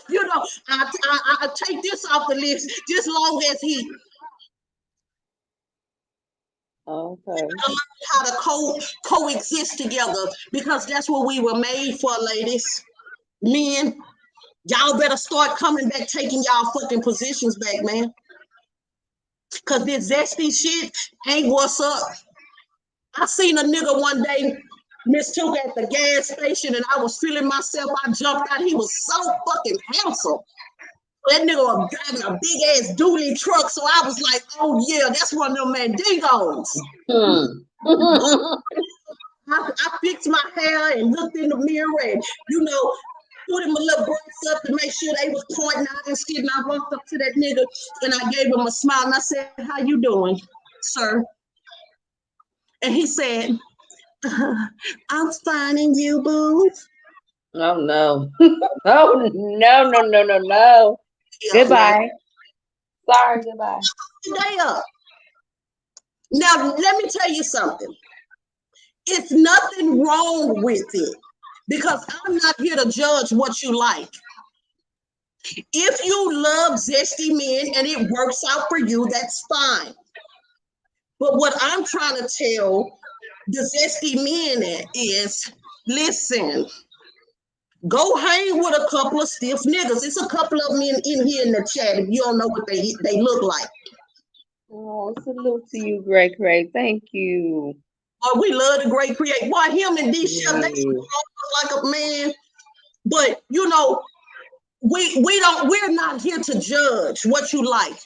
you know, I take this off the list just long as he. Okay. How to coexist together because that's what we were made for, ladies. Men, y'all better start coming back, taking y'all fucking positions back, man. Cause this zesty shit ain't what's up. I seen a nigga one day mistook at the gas station and I was feeling myself. I jumped out. He was so fucking handsome. That nigga was driving a big ass dually truck. So I was like, oh yeah, that's one of them mandingos. I fixed my hair and looked in the mirror and, you know, put him a little braids up to make sure they was pointing out and shit. And I walked up to that nigga and I gave him a smile and I said, how you doing, sir? And he said, I'm fine and you, boo. Oh no. Oh no. Yeah, goodbye. Man. Sorry, goodbye. Day up. Now, let me tell you something. It's nothing wrong with it because I'm not here to judge what you like. If you love zesty men and it works out for you, that's fine. But what I'm trying to tell the zesty men is, listen, go hang with a couple of stiff niggas. It's a couple of men in here in the chat if you don't know what they look like. Oh, salute to you, Great Craig. Thank you. Boy, we love the great create. Boy, him and D Chef, they Yeah. like a man. But you know, we're not here to judge what you like.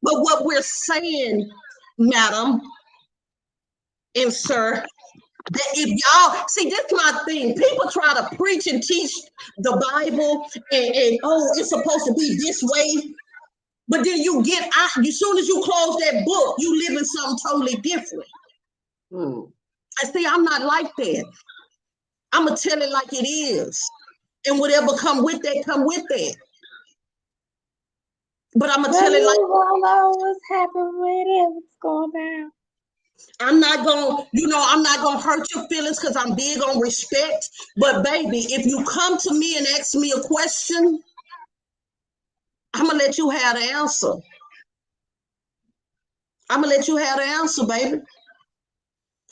But what we're saying, madam and sir, that if y'all see, this is my thing. People try to preach and teach the Bible and oh, it's supposed to be this way. But then you get out, as soon as you close that book, you live in something totally different. Hmm. I see, I'm not like that. I'm gonna tell it like it is. And whatever come with that, come with that. But I'm gonna But tell it you like all know what's happening with it. What's going down? I'm not gonna, I'm not gonna hurt your feelings because I'm big on respect. But baby, if you come to me and ask me a question, I'm gonna let you have the answer. I'm gonna let you have the answer, baby.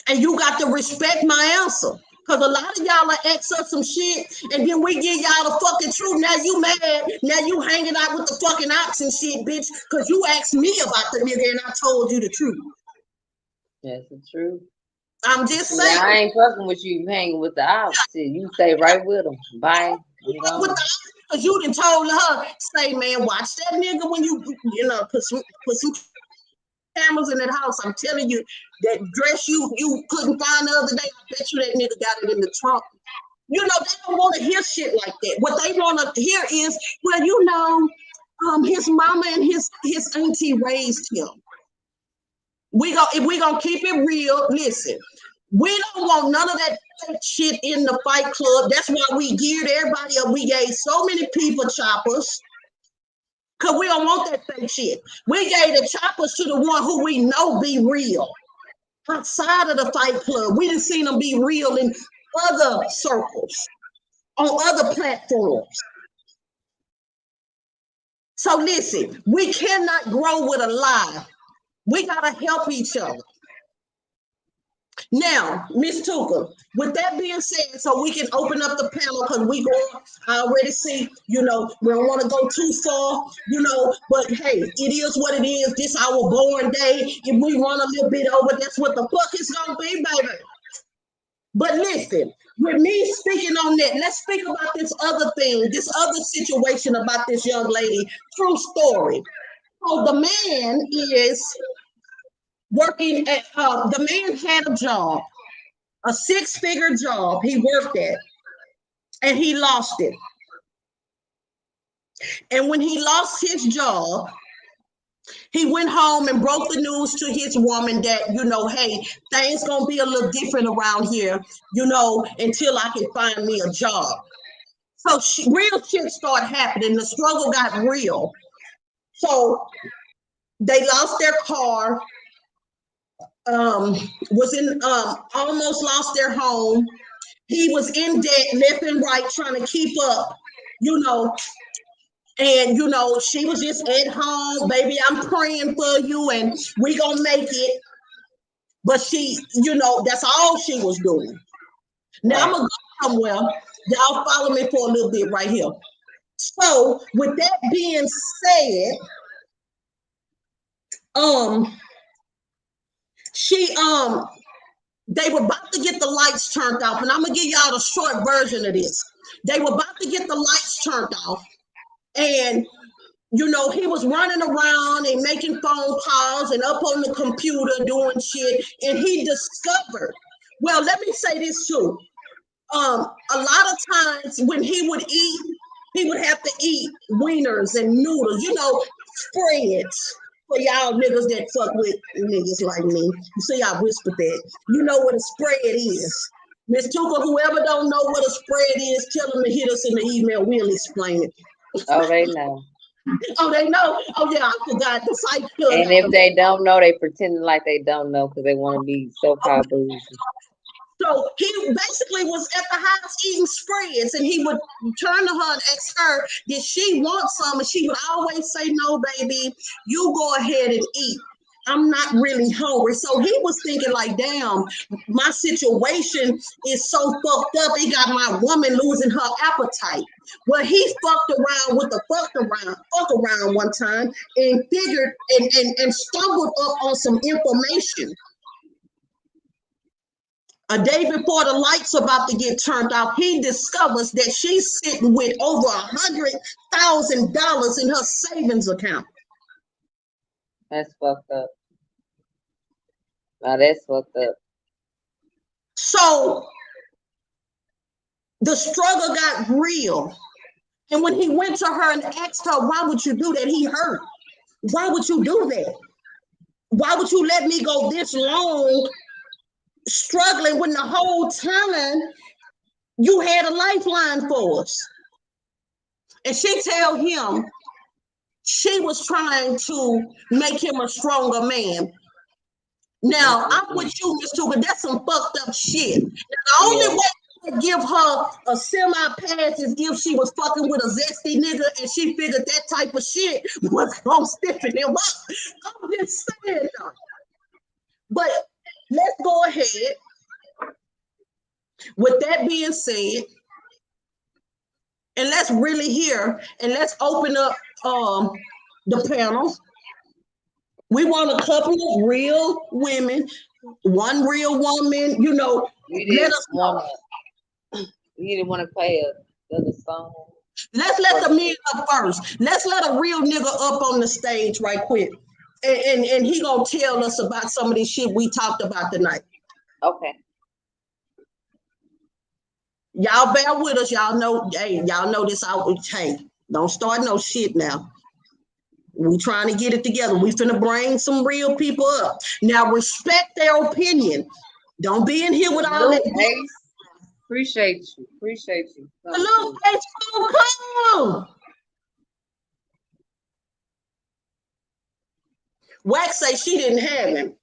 And you got to respect my answer. Cause a lot of y'all are ask us some shit, and then we give y'all the fucking truth. Now you mad. Now you hanging out with the fucking ops and shit, bitch. Cause you asked me about the nigga and I told you the truth. That's the truth. I'm just See, saying. I ain't fucking with you hanging with the opposite. You stay right with them. Bye. I'm With gone. the Cause you done told her, say, man, watch that nigga when you put some cameras in that house. I'm telling you, that dress you couldn't find the other day, I bet you that nigga got it in the trunk. They don't want to hear shit like that. What they want to hear is, well, his mama and his auntie raised him. If we gonna keep it real, listen, we don't want none of that shit in the fight club. That's why we geared everybody up. We gave so many people choppers. Cause we don't want that fake shit. We gave the choppers to the one who we know be real. Outside of the fight club, we done seen them be real in other circles, on other platforms. So listen, we cannot grow with a lie. We gotta help each other. Now, Miss Tuka, with that being said, so we can open up the panel because I already see, we don't want to go too far, but hey, it is what it is. This our born day. If we run a little bit over, that's what the fuck it's gonna be, baby. But listen, with me speaking on that, let's speak about this other thing, this other situation about this young lady. True story. So the man is working at, the man had a job, a 6-figure job he worked at, and he lost it. And when he lost his job, he went home and broke the news to his woman that, hey, things gonna be a little different around here, until I can find me a job. So real shit started happening. The struggle got real. So they lost their car, almost lost their home. He was in debt left and right trying to keep up, and she was just at home, baby, I'm praying for you and we gonna make it. But she, that's all she was doing. Now I'm gonna go somewhere. Y'all follow me for a little bit right here. So with that being said, they were about to get the lights turned off, and I'm gonna give y'all the short version of this. They were about to get the lights turned off, and he was running around and making phone calls and up on the computer doing shit, and he discovered. Well, let me say this too. A lot of times when he would eat, he would have to eat wieners and noodles, spreads. For y'all niggas that fuck with niggas like me. You see, I whispered that. You know what a spread is. Miss Tuka, whoever don't know what a spread is, tell them to hit us in the email. We'll explain it. Oh, they know. Oh, they know? Oh, yeah, I forgot the site. And if they don't know, they pretending like they don't know because they want to be so-called bougie. So he basically was at the house eating spreads, and he would turn to her and ask her, did she want some? And she would always say, no, baby, you go ahead and eat. I'm not really hungry. So he was thinking like, damn, my situation is so fucked up. It got my woman losing her appetite. Well, he fucked around with the fuck around one time and figured and stumbled up on some information. A day before the lights about to get turned off, he discovers that she's sitting with over $100,000 in her savings account. That's fucked up. Now that's fucked up. So the struggle got real. And when he went to her and asked her, why would you do that? He hurt. Why would you do that? Why would you let me go this long struggling when the whole time you had a lifeline for us? And she tell him she was trying to make him a stronger man. Now, I'm with you, Miss Tuga. That's some fucked up shit. Now, the only way to give her a semi-pass is if she was fucking with a zesty nigga and she figured that type of shit was gonna stiffen him up. I'm just saying though. But let's go ahead. With that being said, and let's really hear and let's open up the panel. We want a couple of real women, one real woman, you know. You didn't want to play another song. Let's let the men up first. Let's let a real nigga up on the stage right quick. And he gonna tell us about some of this shit we talked about tonight. Okay. Y'all bear with us. Y'all know, hey, y'all know this. Hey, don't start no shit now. We trying to get it together. We finna bring some real people up. Now respect their opinion. Don't be in here with all that. Ace. Appreciate you. Hello, Ace, come. Wax say she didn't have him.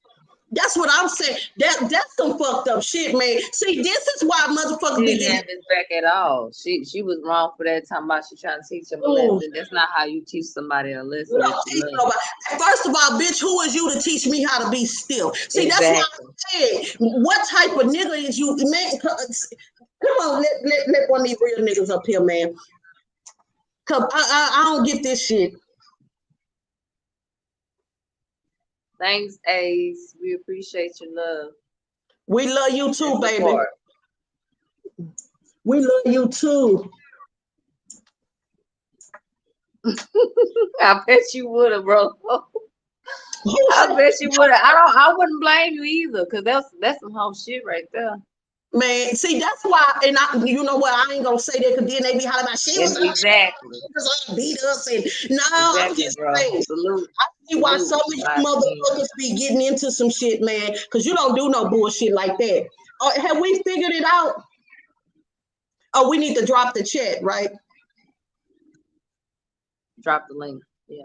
That's what I'm saying. That's some fucked up shit, man. See, this is why motherfuckers She be didn't have his back at all. She was wrong for that. Talking about she trying to teach him a lesson. That's not how you teach somebody a lesson. First of all, bitch, who is you to teach me how to be still? See, exactly. That's what I'm saying. What type of nigga is you, man? Come on, let one of these real niggas up here, man. Cause I don't get this shit. Thanks, Ace. We appreciate your love. We love you too, baby. We love you too. I bet you would have, bro. I bet you would have. I wouldn't blame you either, because that's some whole shit right there. Man, see, that's why, and you know what, I ain't gonna say that because then they be hollering about she was exactly beat us and no, I'm just saying. I see why some of you motherfuckers be getting into some shit, man, because you don't do no bullshit like that. Have we figured it out? Oh, we need to drop the chat, right? Drop the link. Yeah.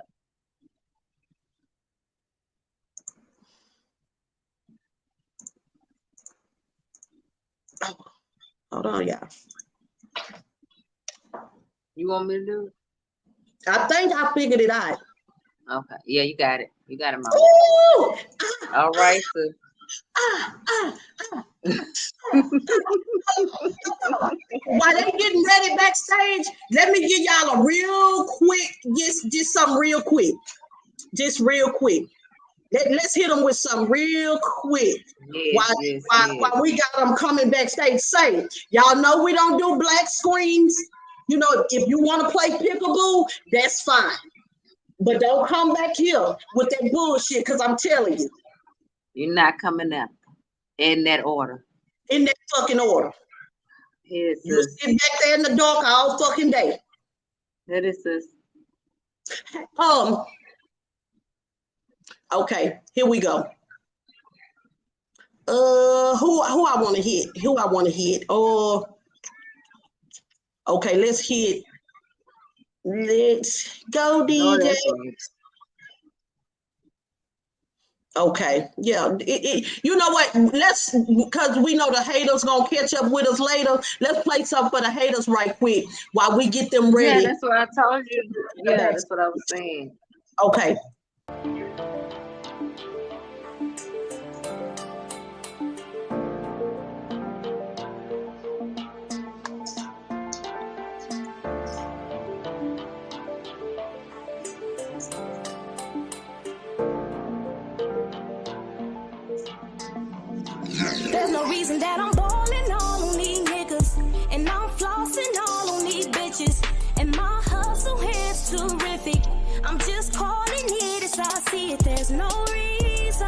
Oh, hold on, y'all. You want me to do it? I think I figured it out. Okay. Yeah, you got it. You got it, Mama. All right, sis. While they getting ready backstage, let me give y'all a real quick, just something real quick. Just real quick. Let's hit them with some real quick. Yes, while we got them coming backstage, say, y'all know we don't do black screens. You know, if you want to play peekaboo, that's fine. But don't come back here with that bullshit, because I'm telling you. You're not coming up in that order. In that fucking order. Yes, you sit back there in the dark all fucking day. That is this. Okay, here we go. Who I want to hit? Who I want to hit? Okay, let's hit. Let's go, DJ. Okay, yeah. You know what? Let's, because we know the haters gonna catch up with us later. Let's play something for the haters right quick while we get them ready. Yeah, that's what I told you. Yeah, that's what I was saying. Okay. reason that I'm balling all on these niggas. And I'm flossing all on these bitches. And my hustle here's terrific. I'm just calling it as I see it. There's no reason.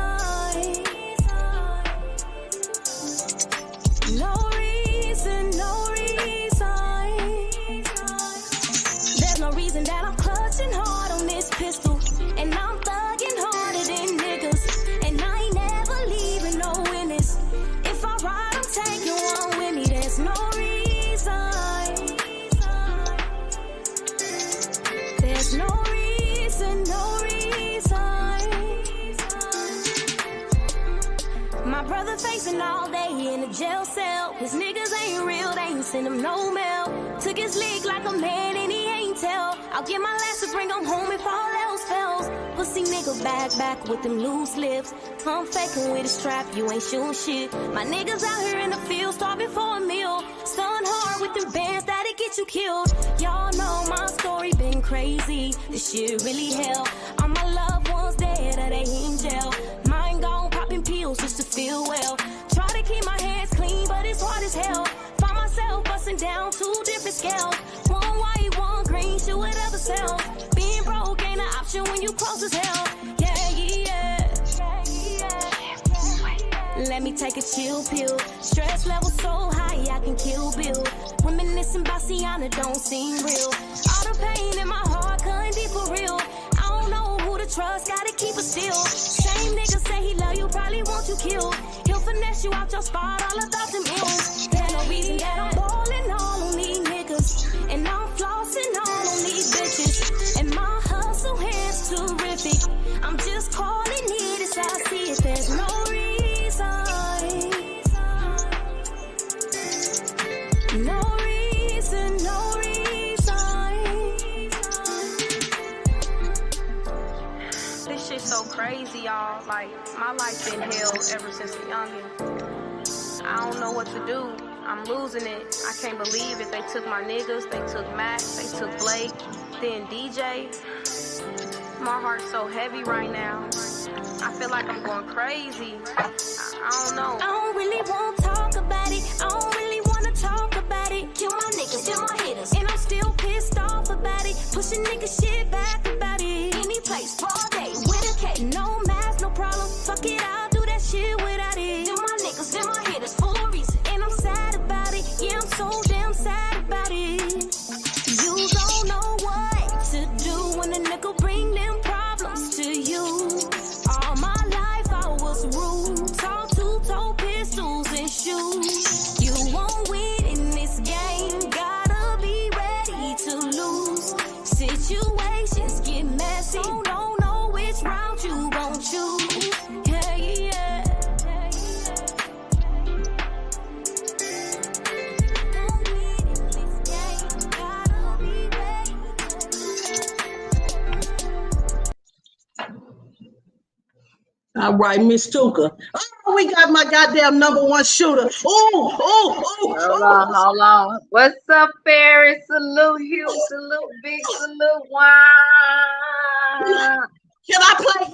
No reason, no reason. There's no reason that I'm clutching hard on this pistol. And I'm thugging harder than niggas. And I ain't never leaving no witness. If I ride, I'm taking one with me. There's no reason. There's no reason, no reason. My brother facing all day in a jail cell. His niggas ain't real, they ain't send him no mail. Took his league like a man and he ain't tell. I'll get my last to bring him home if all else fails. Pussy nigga back with them loose lips. I'm faking with a strap, you ain't shooting shit. My niggas out here in the field starving for a meal. Stun hard with them bands that'll get you killed. Y'all know my story been crazy. This shit really hell. All my loved ones dead or they in jail. Mine gone popping pills just to feel well. Try to keep my hands clean, but it's hard as hell. Find myself busting down two different scales. One white, one green, shit whatever sells. Being broke ain't an option when you close as hell. Yeah, yeah. Let me take a chill pill. Stress level so high, I can kill Bill. Reminiscing about Sienna don't seem real. All the pain in my heart couldn't be for real. I don't know who to trust, gotta keep it still. Same nigga say he love you, probably want you killed. He'll finesse you out your spot, all about them ills. There's no reason that I'm balling all on these niggas. And I'm flossing all on these bitches. And my hustle here's terrific. I'm just calling it as I see it. There's no reason. No reason, no reason. This shit's so crazy, y'all. Like, my life's been hell ever since a youngin'. I don't know what to do. I'm losing it. I can't believe it. They took my niggas. They took Max. They took Blake. Then DJ. My heart's so heavy right now. I feel like I'm going crazy. I don't know. I don't really want to talk about it. I don't really want to talk about it. Kill my niggas, kill my hitters. And I'm still pissed off about it. Pushing nigga shit back about it. Any place, all day, with a K. No mask, no problem. Fuck it, I'll do that shit without it. Kill my niggas, kill my hitters for a reason. And I'm sad about it. Yeah, I'm so damn sad about it. You don't know what to do when a nigga bring them problems to you. All my life I was rude. Tall two-toe pistols and shoes. You won't win in this game. Gotta be ready to lose. Situations get messy. Don't know which route you gon' choose. Yeah, yeah. Don't win in this game. Gotta be ready. All right, Miss Tuka. Oh, we got my goddamn number one shooter. Hold on. What's up, Ferry? Salute, Hugh. Salute, Big. Salute, wow. Can I play?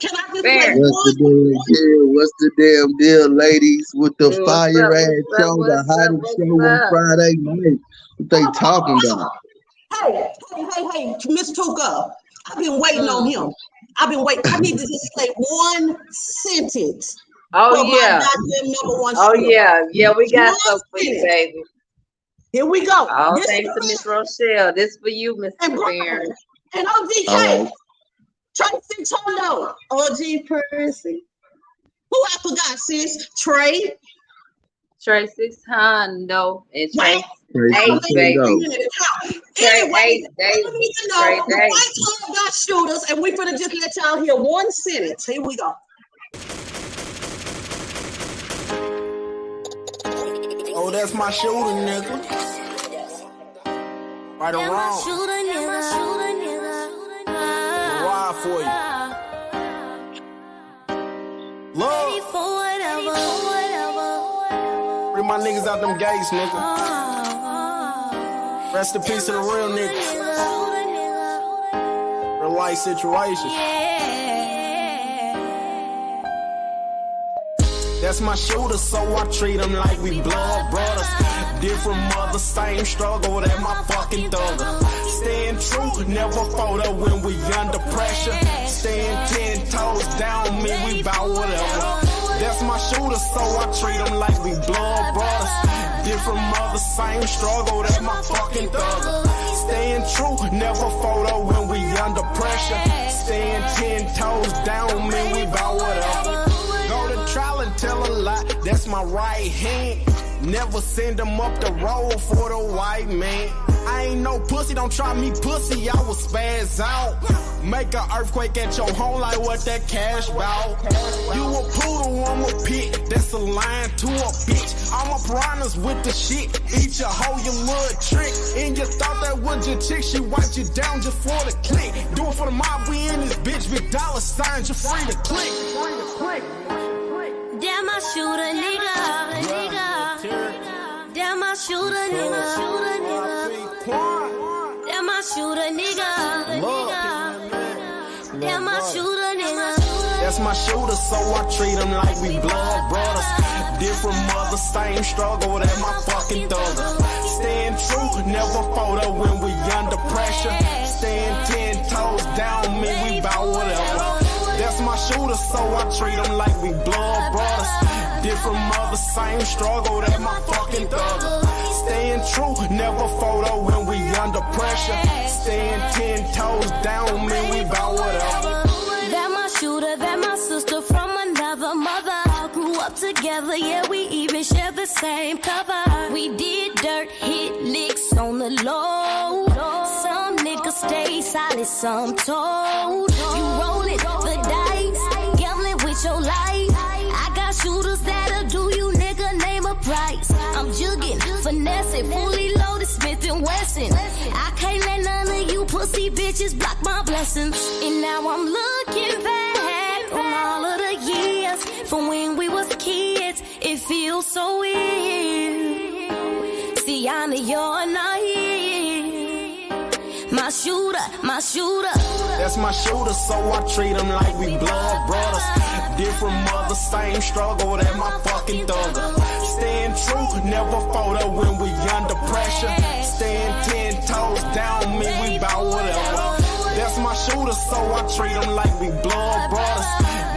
Can I just play What's the one? damn deal? What's the damn deal, ladies? With the What's fire up, ass what's show, up, the what's up, hottest show what's on up? Friday night. What they talking about? Hey, Miss Tuka. I've been waiting on him. I've been waiting. I need to just say one sentence. Oh, for yeah. my goddamn number one Oh, shooter. yeah. Yeah, we got One some for you, sentence. baby. Here we go. All This thanks to is Miss Rochelle. This for you, Mr. and Brown Ferry. and OGK. All right. Tracy Tondo. OG Percy. Who I forgot, sis? Trey. Tracy Hondo and Tracy Tracy H, baby. Tondo. Trey Anyway, H, I Davis. need to Trey know the Davis. white club got shooters, and we finna just let y'all hear one sentence. Here we go. Oh, that's my shooter, nigga. Right or Am I wrong, shooter, nigga? ride for you. Ready Love, for whatever. bring my niggas out them gates, nigga. Rest in peace to the real niggas. Real life situations. That's my shooter, so I treat him like we blood brothers. Different mother, same struggle, that my fucking thugger. Staying true, never fold up when we under pressure. Staying 10 toes down, me, we bout whatever. That's my shooter, so I treat him like we blood brothers. Different mother, same struggle, that my fucking thugger. Staying true, never fold up when we under pressure. Staying 10 toes down, me, we bout whatever. Go to trial and tell a lie, that's my right hand. Never send them up the road for the white man. I ain't no pussy, don't try me pussy, I will spaz out. Make an earthquake at your home like what that cash bout. You a poodle, I'm a pit, that's a line to a bitch. I'm a piranhas with the shit, eat your hoe, your little trick. And you thought that was your chick, she wiped you down just for the click. Do it for the mob, we in this bitch, big dollar signs, you're free to click. Damn, I shoot a nigga. Damn, I shoot a nigga. Damn, I shoot a nigga. Damn, I shoot a nigga. That's my shooter, so I treat him like we blood brothers. Different mother, same struggle, that my fucking thugger. Staying true, never fold up when we under pressure. Staying 10 toes down, me, we bout whatever. That's my shooter, so I treat him like we blood brothers. Different mother, same struggle, that my fucking thugger. Staying true, never fold up when we under pressure. Staying 10 toes down, man, we bout whatever. That my shooter, that my sister from another mother. Grew up together, yeah, we even share the same cover. We did dirt, hit licks on the low. Some niggas stay solid, some told. You rolling the dice, gambling with your life. I got shooters that'll do you, nigga, name a price. I'm jugging, finessing, fully loaded, Smith & Wesson. I can't let none of you pussy bitches block my blessings. And now I'm looking back on all of the years from when we was kids. It feels so weird. See, I know you're not here. My shooter, my shooter. That's my shooter, so I treat him like we blood brothers. Different mother, same struggle, that my fucking thugger. Staying true, never fold up when we under pressure. Staying 10 toes down, me, we bout whatever. That's my shooter, so I treat him like we blood brothers.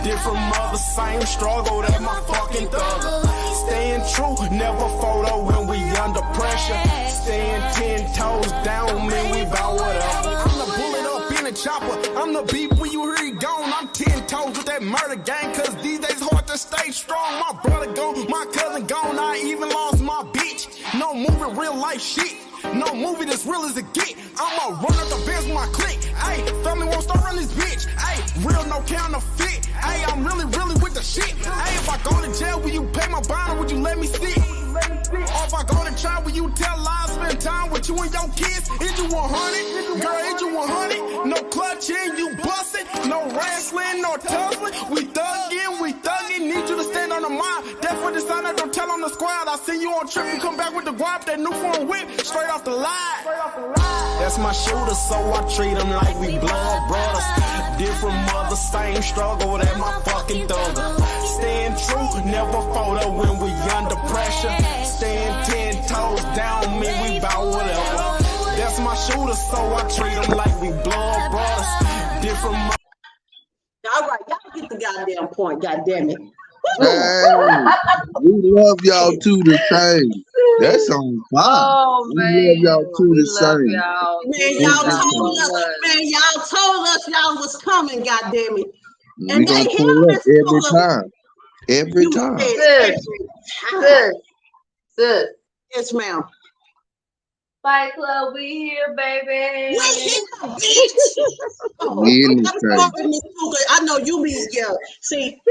Different mother, same struggle, that my fucking thugger. Staying true, never fold up when we under pressure. Staying 10 toes down, man, we bout whatever. I'm the bullet up in the chopper, I'm the beat when you hear it gone. I'm 10 toes with that murder gang, cause these days hard to stay strong. My brother gone, my cousin gone, I even lost my bitch. No movie, real life shit. No movie that's real as it get. I'ma run up the best with my clique. Ayy, family won't start running this bitch. Ayy, real no counterfeit. Ayy, I'm really with the shit. Ayy, if I go to jail, will you pay my bond or would you let me sit? Or if I go to trial, will you tell lies, spend time with you and your kids? Is you 100? Girl, is you 100? No clutching, you bustin'. No wrestling, no tussling. We thuggin', need you to stand on the mind. That's what the sign I don't tell on the squad. I see you on trip, you come back with the guap, that new phone whip, straight off the line. That's my shooter, so I treat him like we blood brothers. Different mother, same struggle, that my fucking thugger. Staying true, never fold up when we under pressure. Staying 10 toes down, me, we bout whatever. That's my shooter, so I treat him like we blood brothers. Different mother. All right, y'all get the goddamn point, goddamn it. Hey, we love y'all too the same. That's on fire. Oh, We man. love y'all too the We love same. y'all. Man, We y'all love told so us, much. y'all was coming, goddamn it. We And gonna they pull held up this every pull up. time. Every You time. said Sis, every time. sis. Yes, ma'am. Fight Club, we here, baby. We hit the beach. Oh, We in this I'm thing. sorry, Miss Tuka. I know you be, yeah. See,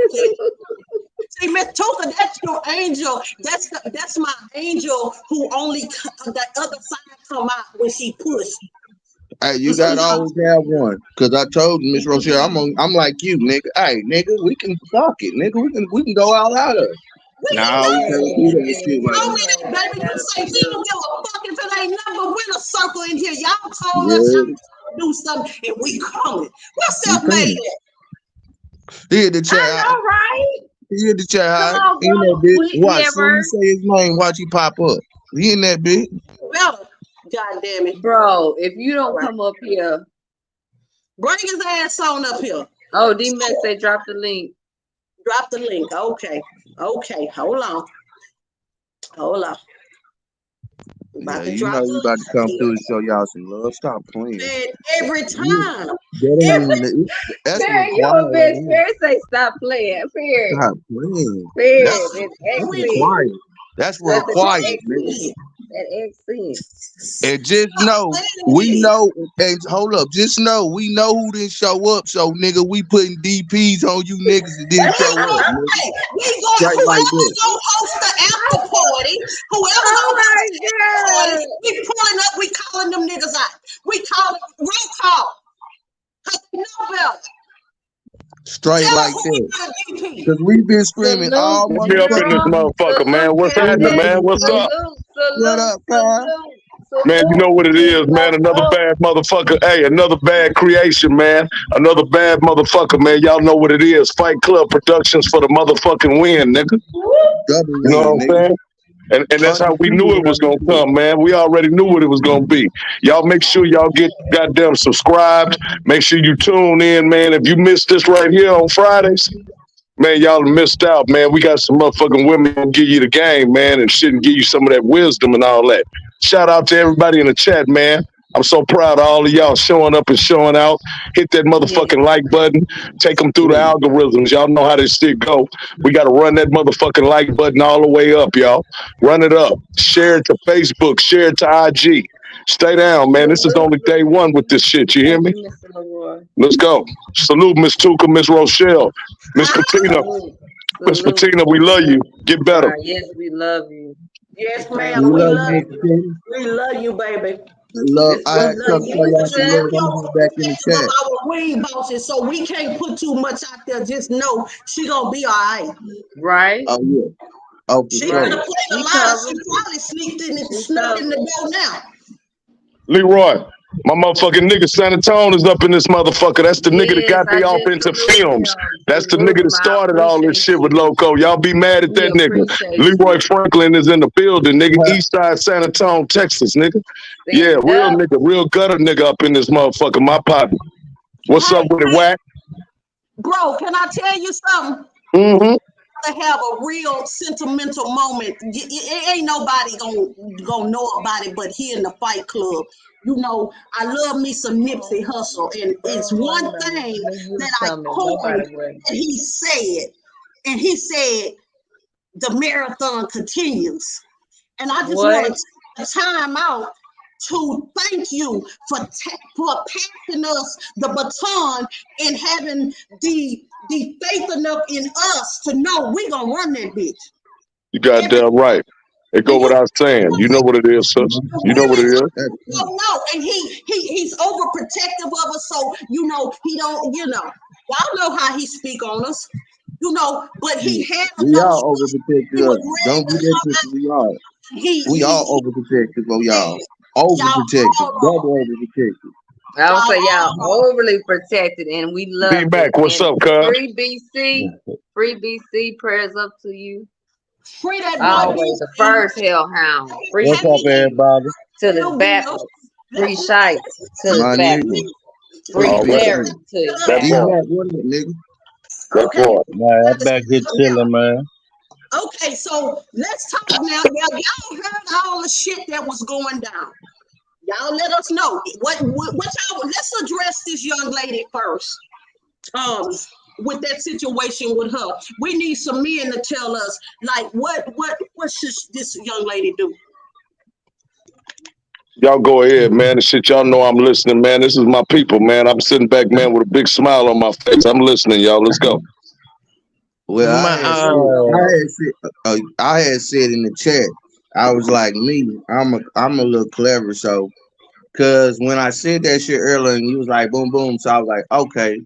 Miss Tuka, that's your angel. That's my angel who only that other side come out when she push. Hey, you gotta always have one. Cause I told Miss Rochelle, I'm like you, nigga. Hey, nigga, we can fuck it, nigga. We can go all out of it. We No, can we do can't it. do that shit Show right me that, baby. You say we don't give a fuck if it ain't never win a circle in here. Y'all told now. us Yeah, y'all to do something, and we coming. What's we self-made coming. at? Here the chat. I know, right? He in the chat, Come hi. on, He in that bro. bitch. He Watch, at soon you work. say his name, watch he pop up. He in that bitch. Better. God damn it. Bro, if you don't Right. come up here. Bring his ass on up here. Oh, D-Max say drop the link. Drop the link. Okay. Okay. Hold on. Hold on. Yeah, About to you drop know the we about to come link. through and show y'all some love. Stop playing. Man, every You, time. that Every ain't, that's Perry, you required a right bitch. here. Perry say stop playing. Perry. Stop playing. Perry, That's that we accent. required. That's That's the required, nigga. accent. That accent. And just know, playing we with it. know, and hold up, just know, we know who didn't show up. So, nigga, we putting DPs on you niggas that didn't show up, nigga. Hey, we going Straight like whoever's that. gonna host the after party, whoever Oh gonna host my the after God. party, we pulling up, we calling them niggas out. We calling roll call. Cause we know better. Straight Tell us like who that. we put a DP. Because we've been screaming all Salute, Let me up in this General. motherfucking motherfucker, man. Salute, What's happening, Captain. man? What's up? Shut Salute, up, Kyle. Man, you know what it is, man. Another bad motherfucker. Hey, another bad creation, man. Another bad motherfucker, man. Y'all know what it is. Fight Club Productions for the motherfucking win, nigga. Double You know win, what I'm nigga. saying? And that's how we knew it was gonna Undefeated. come, man. We already knew what it was gonna be. Y'all make sure y'all get goddamn subscribed. Make sure you tune in, man. If you missed this right here on Fridays, man, y'all missed out, man. We got some motherfucking women gonna give you the game, man, and shit and give you some of that wisdom and all that. Shout out to everybody in the chat, man. I'm so proud of all of y'all showing up and showing out. Hit that motherfucking like button. Take them through the algorithms. Y'all know how this shit go. We got to run that motherfucking like button all the way up, y'all. Run it up. Share it to Facebook. Share it to IG. Stay down, man. This is only day one with this shit. You hear Thank me? you, Mr. Leroy. Let's go. Salute, Miss Tuka, Miss Rochelle, Miss Patina. Salute. Miss Salute. Patina, we love you. Get better. Yes, we love you. Yes, We ma'am. We We love love you, you. Mr. King. We love you, baby. Love, This I We had to love come you. show We y'all just some love love. I'm your gonna be back in the protective of chat. our weed bosses, so we can't put too much out there. Just know she gonna be all right. right. Oh, yeah. Oh, for She sure. gonna play the She lie. covered. She probably sneaked in and She snuck in the covered. door now. Leroy, my motherfucking nigga San Antonio is up in this motherfucker. That's the nigga that Yes, got I me off just into saluted films. him. That's the Salute nigga him. that I started all this appreciate shit with you. Loco. Y'all be mad at We that nigga. appreciate Leroy you. Franklin is in the building, nigga. Eastside San Antonio, Texas, nigga. Yeah, Stand real up. nigga, real gutter nigga up in this motherfucker. My partner. What's up Hey, with it, Whack? bro, can I tell you something? Mm-hmm. To have a real sentimental moment. It ain't nobody gonna know about it but here in the Fight Club. You know, I love me some Nipsey Hussle, and it's one thing that I coined that he said, the marathon continues. And I just want to What? take the time out to thank you for passing us the baton and having the faith enough in us to know we gonna run that bitch. You goddamn right. It go And you without saying. You know what it is, sis. You know what it is. no, and he's overprotective of us, so he don't, y'all know how he speak on us, but he had We enough all trust. He overprotective was of you. ready Don't to get that come twisted. out. We all. We all He overprotective of yeah, y'all. y'all Overprotective. all are. Double overprotective. I would say y'all Y'all are. overly protected, and we love it. D-Mac, what's And up, cuz? free BC, prayers up to you. Free that boy Always the BC. first hellhound. Free What's up, BC everybody? till it's backwards. Free Shites till it's My nigga. backwards. Free All right. Larry till it's That D part. backwards. Mac, what up, nigga? That Okay. part. Man, I'm back here chilling, man. Okay, so let's talk now. Y'all heard all the shit that was going down. Y'all let us know what y'all. Let's address this young lady first. With that situation with her, we need some men to tell us, like, what should this young lady do? Y'all go ahead, man. The shit y'all know I'm listening, man. This is my people, man. I'm sitting back, man, with a big smile on my face. I'm listening, y'all. Let's go. Well, My, I had said in the chat, I was like, I'm a little clever, so because when I said that shit earlier, and you was like, boom, boom, so I was like, okay,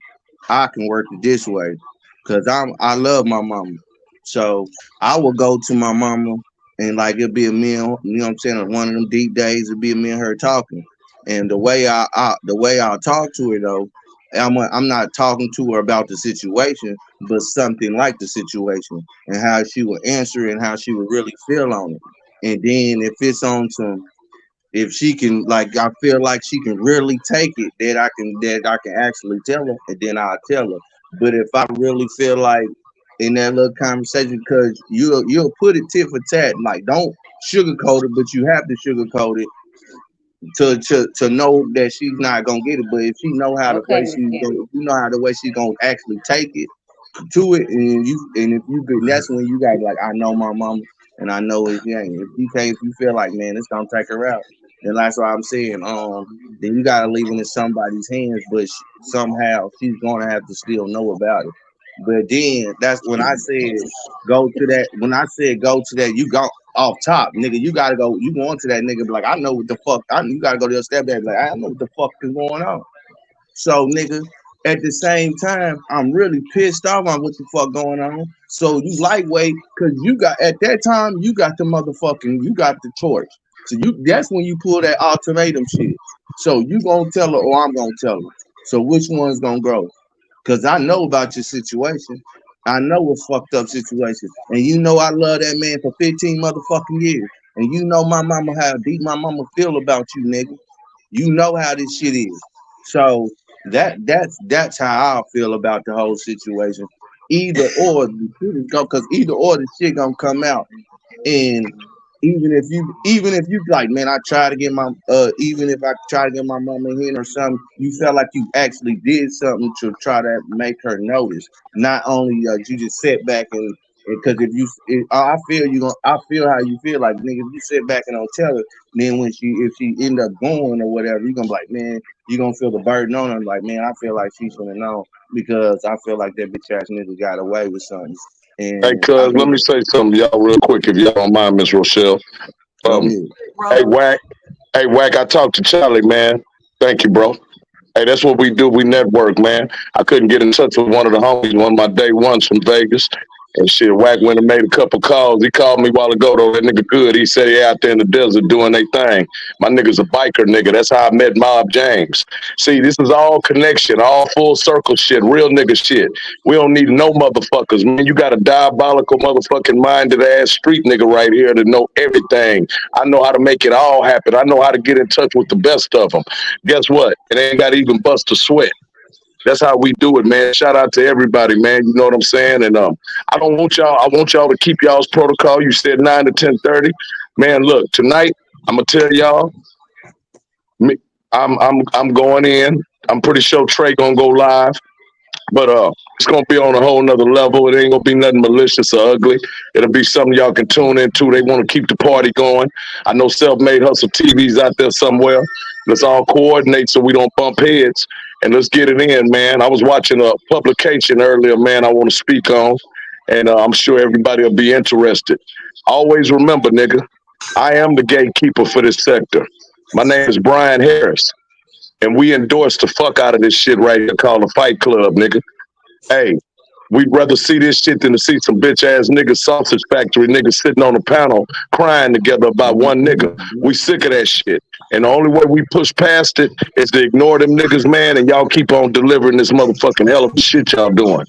I can work it this way, because I love my mama, so I will go to my mama and like it'll be a meal, you know what I'm saying? On one of them deep days, it'll be me and her talking, and the way I'll talk to her though I'm not talking to her about the situation, but something like the situation and how she would answer and how she would really feel on it. And then if she can, like, I feel like she can really take it, that I can actually tell her, and then I'll tell her. But if I really feel like in that little conversation, because you'll put it tit for tat, like, don't sugarcoat it, but you have to sugarcoat it to know that she's not gonna get it. But if she know how the way Okay, Miss she's Kim. gonna, if you know how the way she's gonna actually take it to it, and if you could, that's when you got like, I know my mama, and I know if you ain't, if you feel like, man, it's gonna take her out, then that's what I'm saying. Then you gotta leave it in somebody's hands, but somehow she's gonna have to still know about it. But then that's when I said go to that. When I said go to that, you go off top, nigga. You gotta go. You going to that nigga? Be like, I know what the fuck. You gotta go to your stepdad. Be like, I know what the fuck is going on. So, nigga, at the same time, I'm really pissed off on what the fuck going on. So you lightweight, cause you got at that time you got you got the torch. So that's when you pull that ultimatum shit. So you gonna tell her or I'm gonna tell her. So which one's gonna grow? Cause I know about your situation. I know a fucked up situation. And you know I love that man for 15 motherfucking years. And you know my mama how deep my mama feel about you, nigga. You know how this shit is. So that's how I feel about the whole situation. Either or, because either or the shit gonna come out. And even if you like, man, I try to get my even if I try to get my mama in or something, you felt like you actually did something to try to make her notice. Not only you just sit back and because I feel I feel how you feel like, nigga. If you sit back and don't tell her, then if she end up going or whatever, you gonna be like, man, you gonna feel the burden on her. Like, man, I feel like she should have known because I feel like that bitch ass nigga got away with something. Hey, And I cuz, let think, me say something, y'all, real quick, if y'all don't mind, Miss Rochelle. go Um, ahead. hey, Bro. Wack. Hey, Wack, I talked to Charlie, man. Thank you, bro. Hey, that's what we do. We network, man. I couldn't get in touch with one of the homies, one of my day ones from Vegas. And shit, Wack went and made a couple calls. He called me a while ago, though. That nigga good. He said he out there in the desert doing their thing. My nigga's a biker, nigga. That's how I met Mob James. See, this is all connection, all full circle shit, real nigga shit. We don't need no motherfuckers, man. You got a diabolical motherfucking minded ass street nigga right here to know everything. I know how to make it all happen. I know how to get in touch with the best of them. Guess what? It ain't got to even bust a sweat. That's how we do it, man. Shout out to everybody, man. You know what I'm saying? And I don't want y'all. I want y'all to keep y'all's protocol. You said 9 to 10:30, man. Look, tonight I'm gonna tell y'all. I'm going in. I'm pretty sure Trey gonna go live. But it's gonna be on a whole nother level. It ain't gonna be nothing malicious or ugly. It'll be something y'all can tune into. They want to keep the party going. I know Self-Made Hustle TV's out there somewhere. Let's all coordinate so we don't bump heads. And let's get it in, man. I was watching a publication earlier, man, I want to speak on. And I'm sure everybody will be interested. Always remember, nigga, I am the gatekeeper for this sector. My name is Brian Harris. And we endorse the fuck out of this shit right here called the Fight Club, nigga. Hey, we'd rather see this shit than to see some bitch ass niggas, sausage factory niggas sitting on a panel crying together about one nigga. We sick of that shit. And the only way we push past it is to ignore them niggas, man, and y'all keep on delivering this motherfucking hell of shit y'all doing.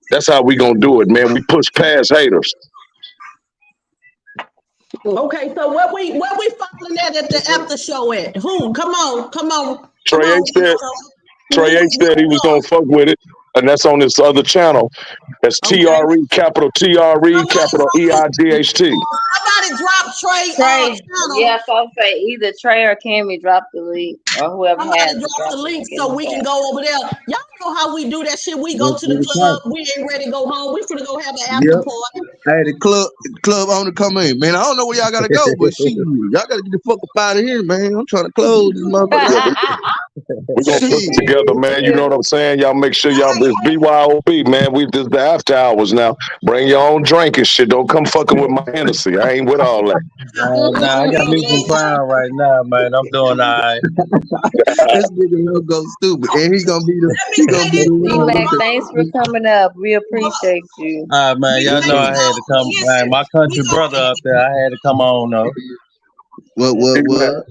That's how we gonna do it, man. We push past haters. Okay, so where we following at the after show at? Who? Come on. Trey H said he was gonna fuck with it, and that's on this other channel. That's Okay. TRE, capital TRE, capital EIGHT. Somebody drop Trey Trey, channel. yeah, so I'll say either Trey or Cammy drop the link, or whoever has Somebody it, drop the link in so the we chat. can go over there. Y'all know how we do that shit. We go to the club. We ain't ready to go home. We finna go have an after Yep. party. Hey, the club on to come in, man. I don't know where y'all gotta go, but shit, y'all gotta get the fuck up out of here, man. I'm trying to close this motherfucker. We're gonna put it together, man. You know what I'm saying? Y'all make sure y'all this BYOB, man. We this the after hours now. Bring your own drink and shit. Don't come fucking with my Hennessy. I ain't with all that. Nah, I got me some Crown right now, man. I'm doing all right. This nigga no go stupid, and he gonna be the D-Mac, one. thanks for coming up. We appreciate you. All right, man. Y'all know I had to come. Man, my country brother up there, I had to come on though. What?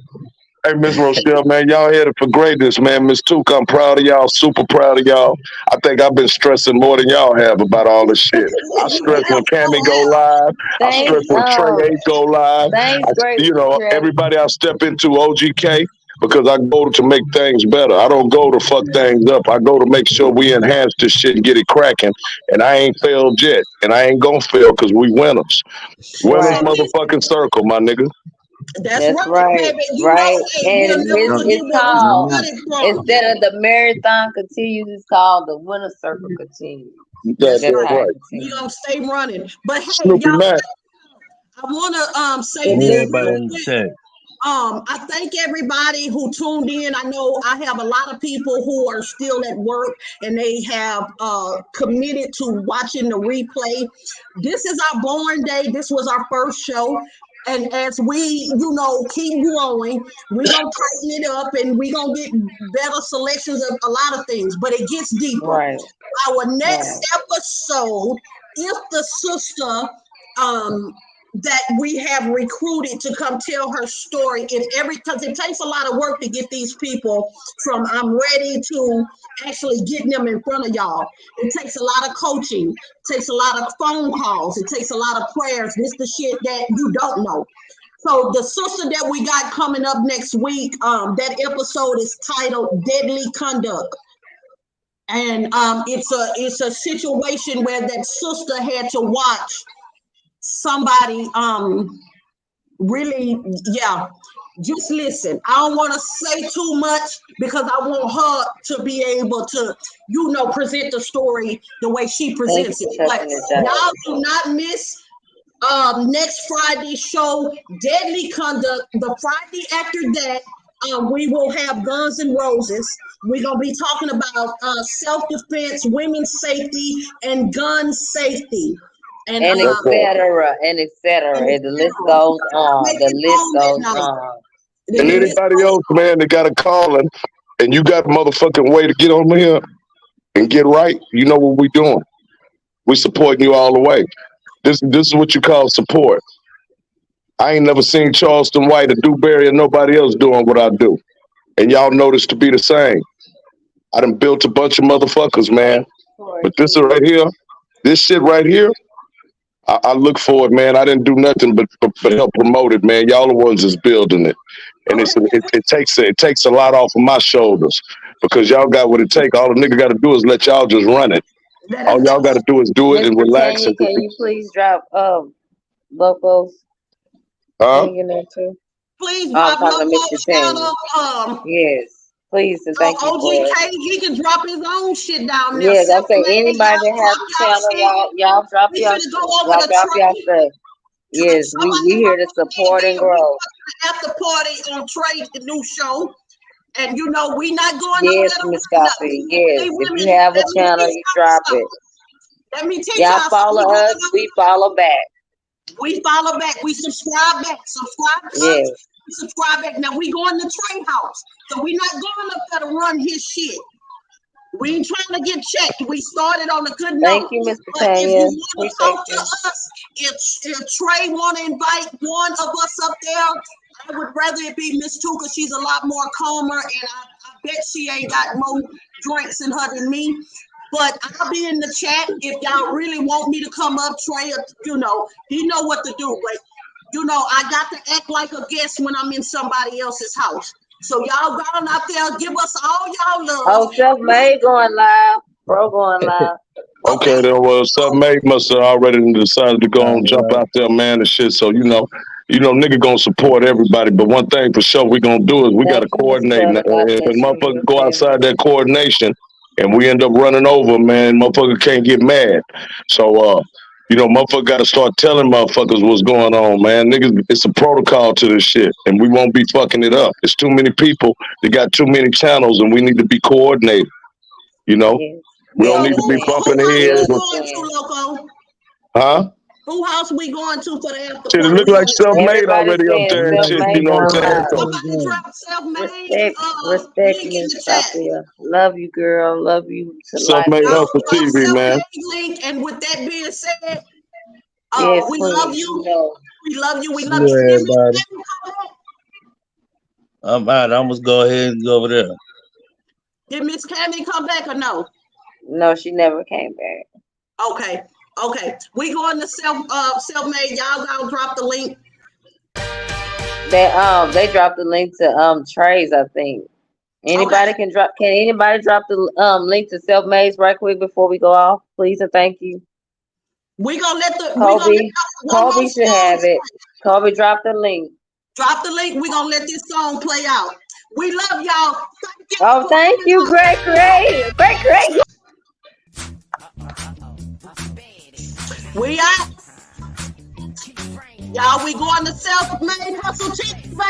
Hey, Miss Rochelle, man, y'all headed for greatness, man. Miss Took, I'm proud of y'all, super proud of y'all. I think I've been stressing more than y'all have about all this shit. I You stress when Cammy go have. live. I Thanks, stress when Trey 8 go live. great Trey. Everybody I step into OGK because I go to make things better. I don't go to fuck things up. I go to make sure we enhance this shit and get it cracking. And I ain't failed yet. And I ain't gonna fail because we winners. Winners Right. motherfucking circle, my nigga. That's That's right, right. baby. You know, Right. hey, we'll And never it's forget where we called, started from. instead of the marathon continues, it's called the winner circle continues. That's That's right. how it We continues. gonna stay running. But hey, Snoopy y'all, Mac. I wanna say It this listen. Everybody real in the quick. chat. I thank everybody who tuned in. I know I have a lot of people who are still at work and they have committed to watching the replay. This is our born day. This was our first show. And as we, keep growing, we're going to tighten it up and we're going to get better selections of a lot of things, but it gets deeper. Right. Our next Right. episode, if the sister that we have recruited to come tell her story, because it takes a lot of work to get these people from I'm ready to actually getting them in front of y'all. It takes a lot of coaching, it takes a lot of phone calls, it takes a lot of prayers. This the shit that you don't know. So the sister that we got coming up next week, that episode is titled Deadly Conduct. And it's a situation where that sister had to watch somebody really, just listen. I don't want to say too much because I want her to be able to present the story the way she presents it. But y'all do not miss next Friday's show, Deadly Conduct. The Friday after that, we will have Guns N' Roses. We're going to be talking about self-defense, women's safety, and gun safety. And et cetera, and et cetera. And the list goes on. The list goes on. And anybody else, man, that got a calling and you got a motherfucking way to get on here and get right, you know what we doing. We supporting you all the way. This is what you call support. I ain't never seen Charleston White or Dewberry or nobody else doing what I do. And y'all know this to be the same. I done built a bunch of motherfuckers, man. But this right here, this shit right here, I look for it, man. I didn't do nothing but help promote it, man. Y'all the ones that's building it. And it takes a lot off of my shoulders because y'all got what it takes. All the nigga got to do is let y'all just run it. All y'all got to do is do it and relax. Tanya, can you please drop locals? In there too? Please drop locals channel. Yes. Please and thank you for it. OGK, he can drop his own shit down there. Yes, I say anybody that has a channel, y'all drop your stuff. Yes, we here to support and grow. After party on Trey, the new show. And we not going yes, Miss Coffee. Yes, if you have a channel, you drop it. Let me tell y'all follow us, we follow back. We follow back. We subscribe back. Subscribe to us. We subscribe back. Now we going to Trey house. So we not going up there to run his shit. We ain't trying to get checked. We started on a good note. Thank you, Mr. Tanya. If you want to talk to us, if Trey want to invite one of us up there, I would rather it be Miss Two because she's a lot more calmer and I bet she ain't got more drinks in her than me. But I'll be in the chat if y'all really want me to come up, Trey. He know what to do. But I got to act like a guest when I'm in somebody else's house. So y'all going out there, give us all y'all love. Oh, Self-Made going live. Bro going live. Okay, then Self-Made must have already decided to go and jump out there, man, and shit. So nigga gonna support everybody. But one thing for sure we gonna do is we gotta coordinate. And motherfucker go outside that coordination and we end up running over, man. Motherfucker can't get mad. So motherfucker gotta start telling motherfuckers what's going on, man. Niggas, it's a protocol to this shit, and we won't be fucking it up. It's too many people that got too many channels, and we need to be coordinated. We don't need to be bumping heads. Huh? Who house we going to for the after party? It look like Self-Made already up there and shit, you know what I'm saying? Respect Miss Sophia. Love you, girl. Love you to Self-Made life. up for TV, man. And with that being said, yes, we love you. We love you. We love you. I'm out. I'm gonna go ahead and go over there. Did Miss Candy come back or no? No, she never came back. Okay. Okay. We going to self-made. Y'all gotta drop the link. They dropped the link to Trey's, I think. Anybody can anybody drop the link to self-made right quick before we go off, please and thank you. We gonna let the Kobe should have it. Kobe, drop the link. Drop the link. We gonna let this song play out. We love y'all. Thank you, great. We out. Y'all, we going to self-made hustle chips, baby.